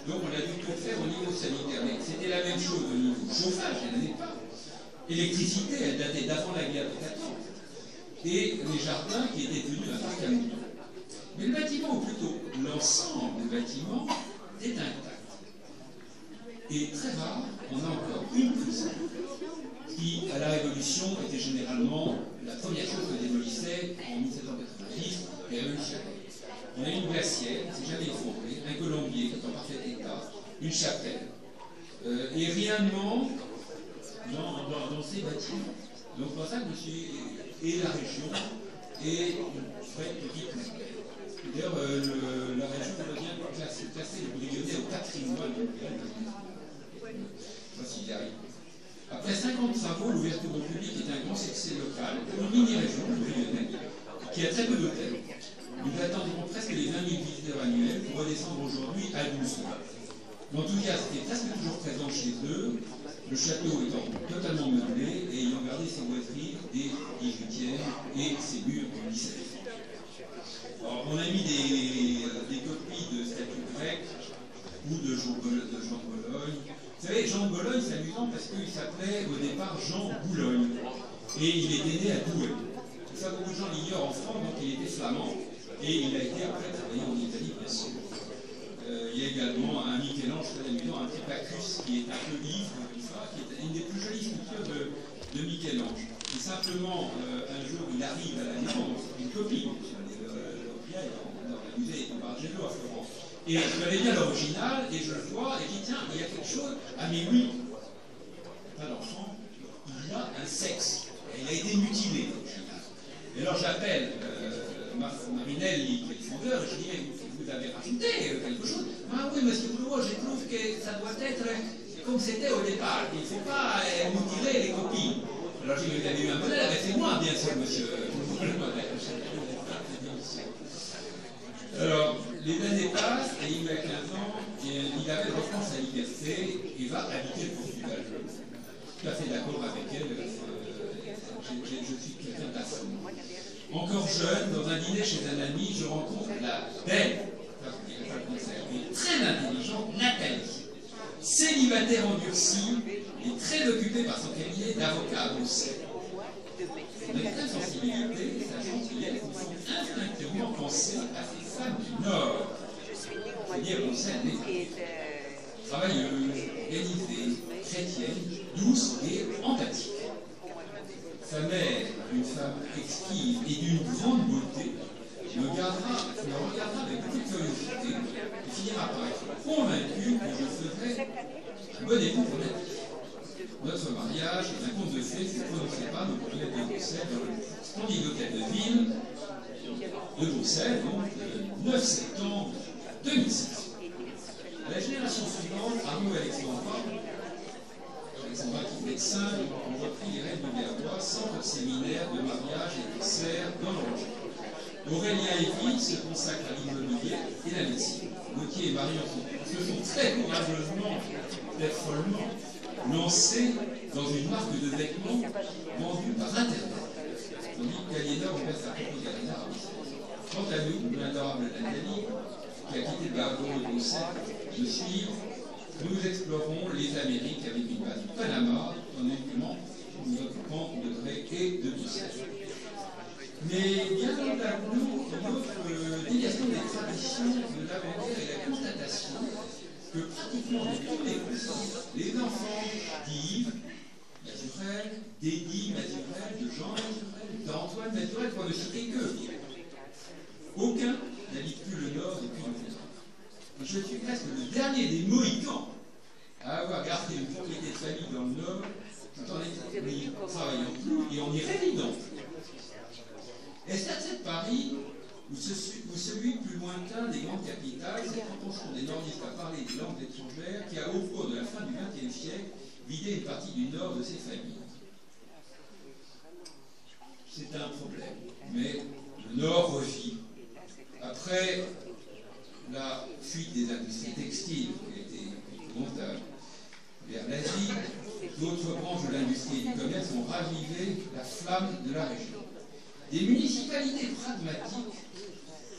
Donc on a dû tout faire au niveau sanitaire. Mais c'était la même chose au niveau chauffage, il n'y en avait pas. Électricité, elle datait d'avant la guerre de 14. Et les jardins qui étaient devenus un parc à moutons. Mais le bâtiment, ou plutôt l'ensemble du bâtiment, est intact. Et très rare, on a encore une prison qui, à la Révolution, était généralement la première chose que démolissait en 1790, la Révolution. On a une glacière, qui ne s'est jamais effondrée, un colombier qui est en parfait état, une chapelle. Et rien ne manque dans ces bâtiments. Donc pour ça que je suis, et la région, et une très petite montagne. D'ailleurs, la région devient classer le Brionnais au patrimoine mondial. Voici, il arrive. Après 50 travaux, l'ouverture au public est un grand succès local pour une mini-région, le Brionnais, qui a très peu d'hôtels. Nous attendrons presque les 20 000 visiteurs annuels pour redescendre aujourd'hui à 12 000. En tout cas, c'était presque toujours présent chez eux, le château étant totalement meublé et ayant gardé ses boiseries des 18e et ses murs du 17e. Alors, on a mis des copies de statues grecques ou de Jean de Bologne. Vous savez, Jean de Bologne, c'est amusant parce qu'il s'appelait au départ Jean Boulogne et il était né à Douai. Ça, beaucoup de gens l'ignorent en France, donc il était flamand et il a été après travaillé en Italie, bien sûr. Il y a également un Michel-Ange très amusant, un petit Bacchus qui est un peu ivre, tout ça, qui est une des plus jolies sculptures de Michel-Ange. Et simplement, un jour, il arrive à la maison, c'est une copie, dans le musée de Bargello à Florence. Et je connais bien l'original, et je le vois, et je dis, tiens, il y a quelque chose. Ah, mais oui, pas d'enfant, il y a un sexe. Et il a été mutilé, l'original. Et alors j'appelle Marinelli, qui est le fondeur, et je dis, vous avez rajouté quelque chose? Ah oui, monsieur Blouot, je trouve que ça doit être comme c'était au départ. Il ne faut pas mutiler les copies. Alors je dis, vous avez eu un modèle, c'est moi, bien sûr, monsieur. Alors, les années passent, et il a 15 ans, et il avait reprend sa liberté et va habiter le Portugal. Je suis tout à fait d'accord avec elle. Je suis quelqu'un d'assez. Encore jeune, dans un dîner chez un ami, je rencontre la belle, mais très intelligente Nathalie, célibataire endurcie et très occupée par son cabinet d'avocat à Bruxelles. Son extrême sensibilité, sa gentillesse, nous font instinctivement penser à ces femmes du Nord, c'est-à-dire Bruxelles, travailleuses, organisées, chrétiennes, douces et empathiques. Sa mère, une femme exquise et d'une grande beauté, me regardera avec beaucoup de curiosité et finira par être convaincu que je ferai un bon époux pour la vie. Notre mariage est un conte de fées qui ne prononçait pas nos collègues de Bruxelles dans le splendide hôtel de ville de Bruxelles, donc le 9 septembre 2006. À la génération suivante, Arnaud et Alexandra qui est médecin, ont repris les règles du Verdois, centre séminaire de mariage et de serre dans le Rocher. Aurélien et Ville se consacrent à l'immobilier et la médecine. Gauthier et Marion se sont très courageusement, peut-être follement, lancés dans une marque de vêtements vendue par Internet. Tandis qu'Aliénor ouvert sa propre galerie. Quant à nous, l'adorable Nathalie, qui a quitté Barbeau et Bruxelles de suivre, nous explorons les Amériques avec une base du Panama, en uniquement nous occupant de Drake et de Bruxelles. Mais bien au-delà de nous, notre déviation des traditions de l'avant-guerre et la constatation que pratiquement de tous les coups, les enfants d'Yves Mazurel, d'Eddie Mazurel, de Jean Mazurel, d'Antoine Mazurel, pour ne citer que, aucun n'habite plus le Nord depuis longtemps. Et je suis presque le dernier des Mohicans à avoir gardé une propriété de famille dans le Nord, tout en n'y travaillant plus et en y résidant. Est-ce qu'à Paris, ou celui plus lointain des grandes capitales, cette proportion des nordistes à parler des langues étrangères qui a, au cours de la fin du XXe siècle, vidé une partie du Nord de ses familles? C'est un problème, mais le Nord revit. Après la fuite des industries textiles, qui a été montable, vers l'Asie, d'autres branches de l'industrie et du commerce ont ravivé la flamme de la région. Des municipalités pragmatiques,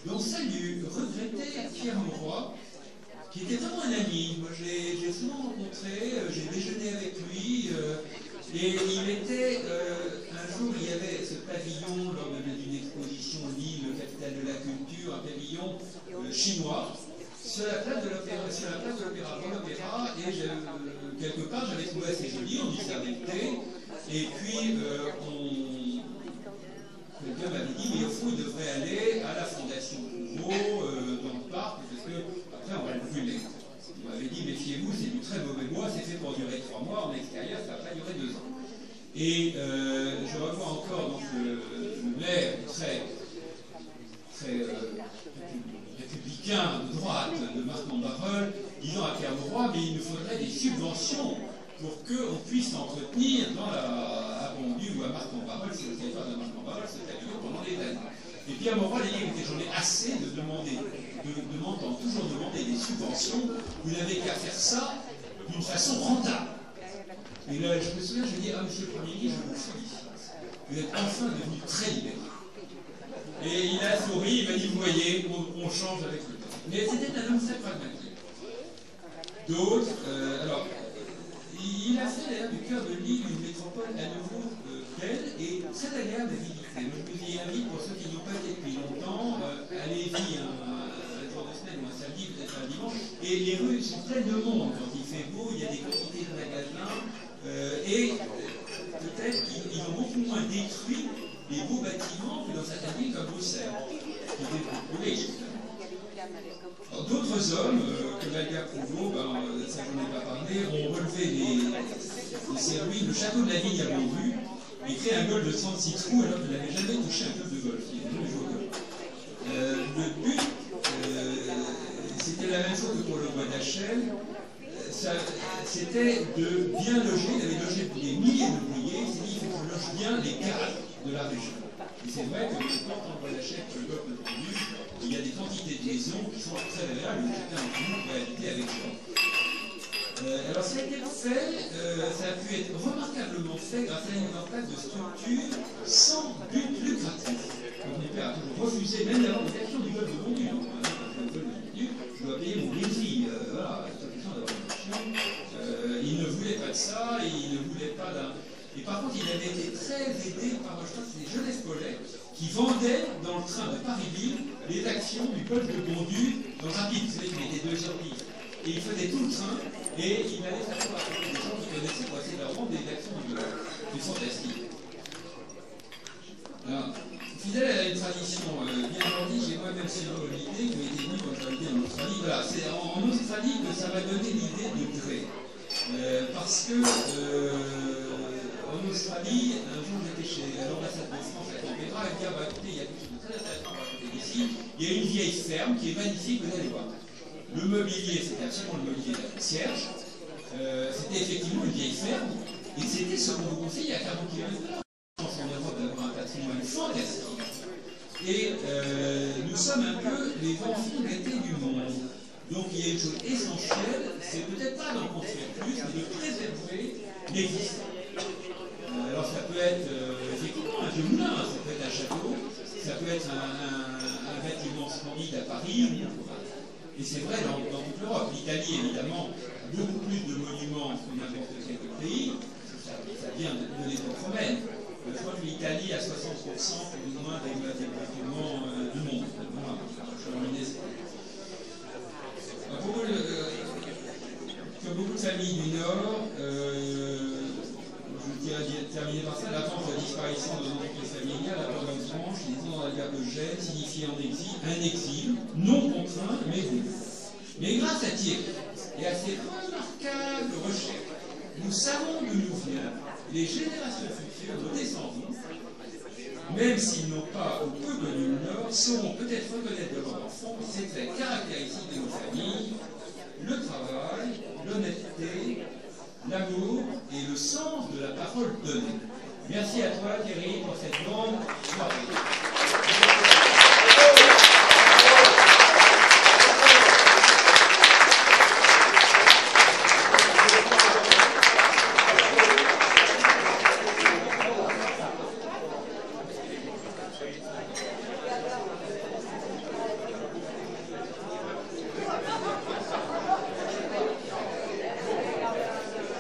dont celle du regretté Pierre Mauroy, qui était vraiment un ami. Moi, j'ai souvent rencontré, j'ai déjeuné avec lui, et il était, un jour, il y avait ce pavillon lors d'une exposition Lille, capitale de la culture, un pavillon chinois, sur la place de l'Opéra, dans l'Opéra, et quelque part, j'avais trouvé assez joli, on dissertait le thé, et puis quelqu'un m'avait dit, mais au fond, il devrait aller à la Fondation Prouveau, dans le parc, parce que après, on va le brûler. Il m'avait dit, méfiez-vous, c'est du très mauvais bois, c'est fait pour durer 3 mois, en extérieur, ça va pas durer 2 ans. Et je revois encore donc, le maire très républicain de droite de Marc-en-Barœul, disant à Pierre Mauroy, mais il nous faudrait des subventions pour qu'on puisse entretenir à Bondu ou à Marc-en-Barœul, sur le territoire de Marc-en-Barœul, ce pavillon pendant des années. Et Pierre Mauroy a dit, écoutez, j'en ai assez de m'entendre toujours demander des subventions, vous n'avez qu'à faire ça d'une façon rentable. Et là, je me souviens, je lui ai dit, ah, monsieur le Premier ministre, je vous félicite. Vous êtes enfin devenu très libéral. Et il a souri, il m'a dit, vous voyez, on change avec le temps. Mais c'était un homme très pragmatique. D'autres, alors, il a fait d'ailleurs du cœur de Lille une métropole à nouveau belle et très agréable à visiter. Donc, je vous y invite, pour ceux qui n'y ont pas été depuis longtemps, allez-y un jour de semaine ou un samedi, peut-être un dimanche. Et les rues sont pleines de monde quand il fait beau, il y a des quantités de magasins. Et peut-être qu'ils ont beaucoup moins détruit les beaux bâtiments que dans certaines villes comme Bruxelles, qui étaient beaucoup riches. D'autres hommes, comme Albert Prouveau, ça j'en ai pas parlé, ont relevé ces ruines. Le château de la Vigne à Bondu et créé un golf de 36 trous alors qu'il n'avait jamais touché un club de golf. Il avait jamais joué au golf. Le but, c'était la même chose que pour le bois d'Achel. C'était de bien loger, il avait logé des milliers d'ouvriers, il s'est dit il faut que je loge bien les cadres de la région. Et c'est vrai que quand on voit la chèque, le golfe de Bondu, il y a des quantités de maisons qui sont très agréables, où chacun d'entre nous peut habiter avec soi. Alors ça a été fait, ça a pu être remarquablement fait grâce à la mise en place de structures sans but lucratif. Donc mon père a toujours refusé, même d'avoir des actions du golfe de Bondu. Je dois payer mon crédit, voilà, c'est question d'avoir une action. Il ne voulait pas de ça, il ne voulait pas d'un... Et par contre, il avait été très aidé par, je crois que c'était Jeunesse Paulet, qui vendait dans le train de Paris-Ville les actions du golfe de Bondu dans Rapide. Vous savez qu'il était 2 sur 10. Et il faisait tout le train, et il allait s'asseoir à côté des gens qui connaissaient pour essayer de leur vendre des actions du golfe. C'est fantastique. Alors, fidèle à une tradition bien grandie, j'ai moi-même suivi l'idée qui m'a été venue quand j'habitais en Australie. Voilà, c'est en Australie que ça m'a donné l'idée de Drake. Parce que en Australie, un jour j'étais chez l'ambassade de France à Canberra, et me dit ah, bah, écoutez, il y a quelque chose de très intéressant à côté d'ici. Il y a une vieille ferme qui est magnifique, vous allez voir. Le mobilier, c'était absolument le mobilier de la concierge. C'était effectivement une vieille ferme, et c'était ce qu'on vous conseille à 40 km de là. En Europe d'avoir un patrimoine fantastique. Et nous sommes un peu les enfants gâtés du monde. Donc il y a une chose essentielle, c'est peut-être pas d'en construire plus, mais de préserver l'existant. Alors ça peut être effectivement un vieux moulin, ça peut être un château, ça peut être un bâtiment splendide à Paris, et c'est vrai dans toute l'Europe. L'Italie évidemment a beaucoup plus de monuments que n'importe quel pays, ça vient de l'époque romaine. Je crois que l'Italie a 60% plus ou moins des bâtiments du monde. Comme beaucoup de familles du Nord, je dirais terminer par ça, l'attente de la disparition de l'entreprise familiale, la première branche, disons dans la guerre de Gênes, signifiait en exil, un exil, non contraint, mais voulu. Mais grâce à Thierry et à ses remarquables recherches, nous savons d'où nous vient les générations futures, nos descendants, même s'ils n'ont pas ou peu connu le Nord, sauront peut-être reconnaître de leurs enfants ces traits caractéristiques de nos familles, le travail, l'honnêteté, l'amour et le sens de la parole donnée. Merci à toi Thierry pour cette grande soirée.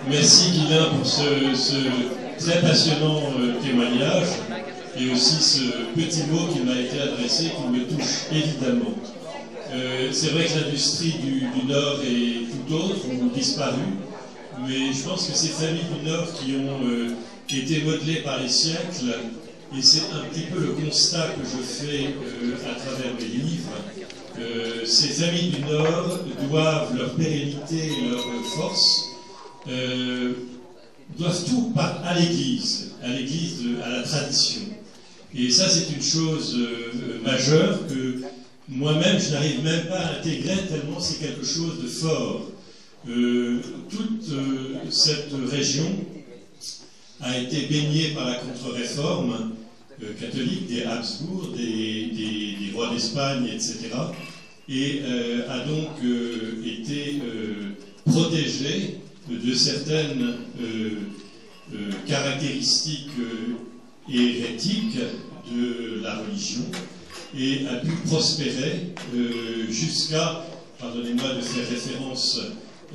Merci Guilain pour ce très passionnant témoignage et aussi ce petit mot qui m'a été adressé qui me touche évidemment. C'est vrai que l'industrie du Nord est tout autre ou disparue, mais je pense que ces familles du Nord qui ont été modelées par les siècles, et c'est un petit peu le constat que je fais à travers mes livres, ces familles du Nord doivent leur pérennité et leur force doivent tout à l'Église, à la tradition. Et ça, c'est une chose majeure que moi-même, je n'arrive même pas à intégrer tellement c'est quelque chose de fort. Toute cette région a été baignée par la contre-réforme catholique des Habsbourg, des rois d'Espagne, etc. Et a donc été protégée de certaines caractéristiques hérétiques de la religion et a pu prospérer jusqu'à, pardonnez-moi de faire référence,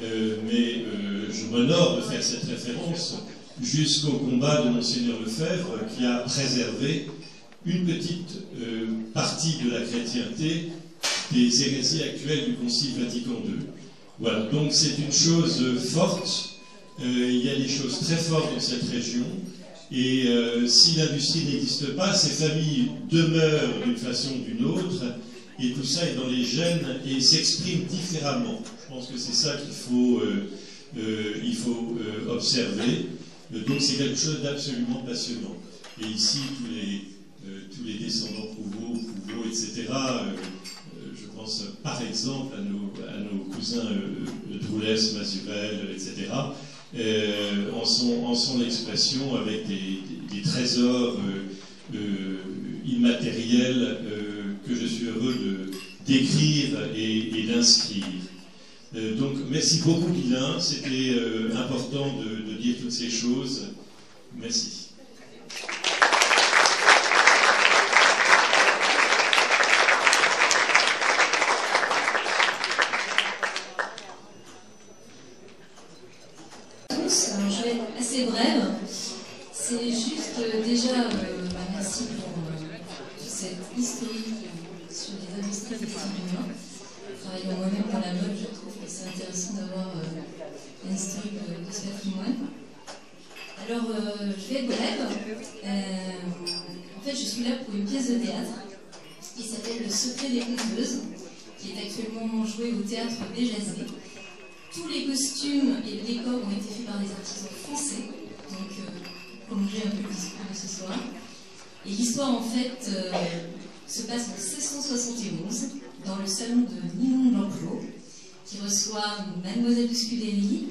mais je m'honore de faire cette référence, jusqu'au combat de Monseigneur Lefebvre qui a préservé une petite partie de la chrétienté des hérésies actuelles du Concile Vatican II. Voilà, donc c'est une chose forte, il y a des choses très fortes dans cette région, et si l'industrie n'existe pas, ces familles demeurent d'une façon ou d'une autre, et tout ça est dans les gènes et s'exprime différemment. Je pense que c'est ça qu'il faut, observer, donc c'est quelque chose d'absolument passionnant. Et ici, tous les descendants Prouveau, etc., je pense par exemple à nos cousins Droulès, Mazurel, etc., en son expression avec des trésors immatériels que je suis heureux d'écrire et d'inscrire. Donc merci beaucoup Guilain, c'était important de dire toutes ces choses. Merci. Alors, je vais être assez brève. C'est juste déjà merci pour cette historique sur les industries textiles du Nord. Travaillant moi-même dans la mode, je trouve que c'est intéressant d'avoir un historique de ce patrimoine. Alors, je vais être brève. En fait, je suis là pour une pièce de théâtre qui s'appelle Le Secret des Conteuses, qui est actuellement jouée au théâtre Béjazet. Tous les costumes et les décors ont été faits par des artisans français, donc prolonger un peu le discours de ce soir. Et l'histoire, en fait, se passe en 1671, dans le salon de Ninon l'Enclos, qui reçoit Mademoiselle de Scudéry,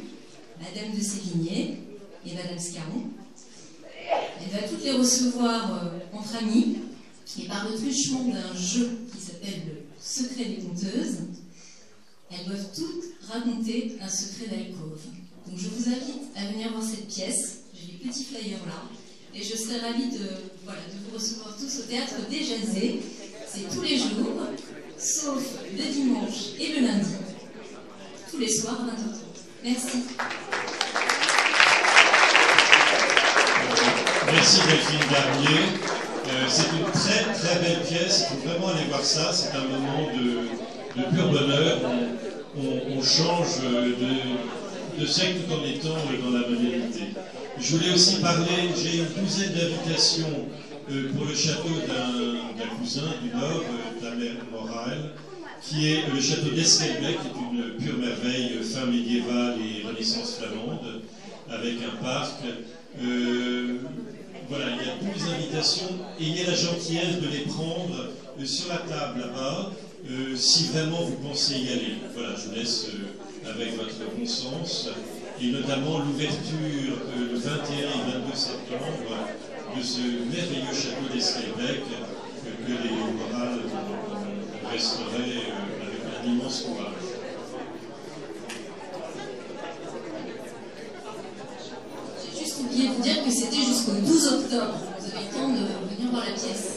Madame de Sévigné et Madame Scarron. Elle va toutes les recevoir entre amis, et par le truchement d'un jeu qui s'appelle le secret des conteuses, elles doivent toutes raconter un secret d'alcôve. Donc je vous invite à venir voir cette pièce, j'ai les petits flyers là, et je serai ravie de vous recevoir tous au théâtre des Jazés. C'est tous les jours, sauf le dimanche et le lundi, tous les soirs à 20h30. Merci. Merci Delphine Garnier. C'est une très très belle pièce, il faut vraiment aller voir ça, c'est un moment de pur bonheur, on change de siècle tout en étant dans la modernité. Je voulais aussi parler, j'ai une douzaine d'invitations pour le château d'un cousin du Nord, ta mère Morale, qui est le château d'Esquelbec, qui est une pure merveille fin médiévale et renaissance flamande, avec un parc. Voilà, il y a 12 invitations et il y a la gentillesse de les prendre sur la table là-bas, si vraiment vous pensez y aller. Voilà, je vous laisse avec votre bon sens, et notamment l'ouverture le 21 et 22 septembre de ce merveilleux château d'Esquelbec que les Morales ont restauré avec un immense courage. J'ai juste oublié de vous dire que c'était jusqu'au 12 octobre. Vous avez le temps de venir voir la pièce.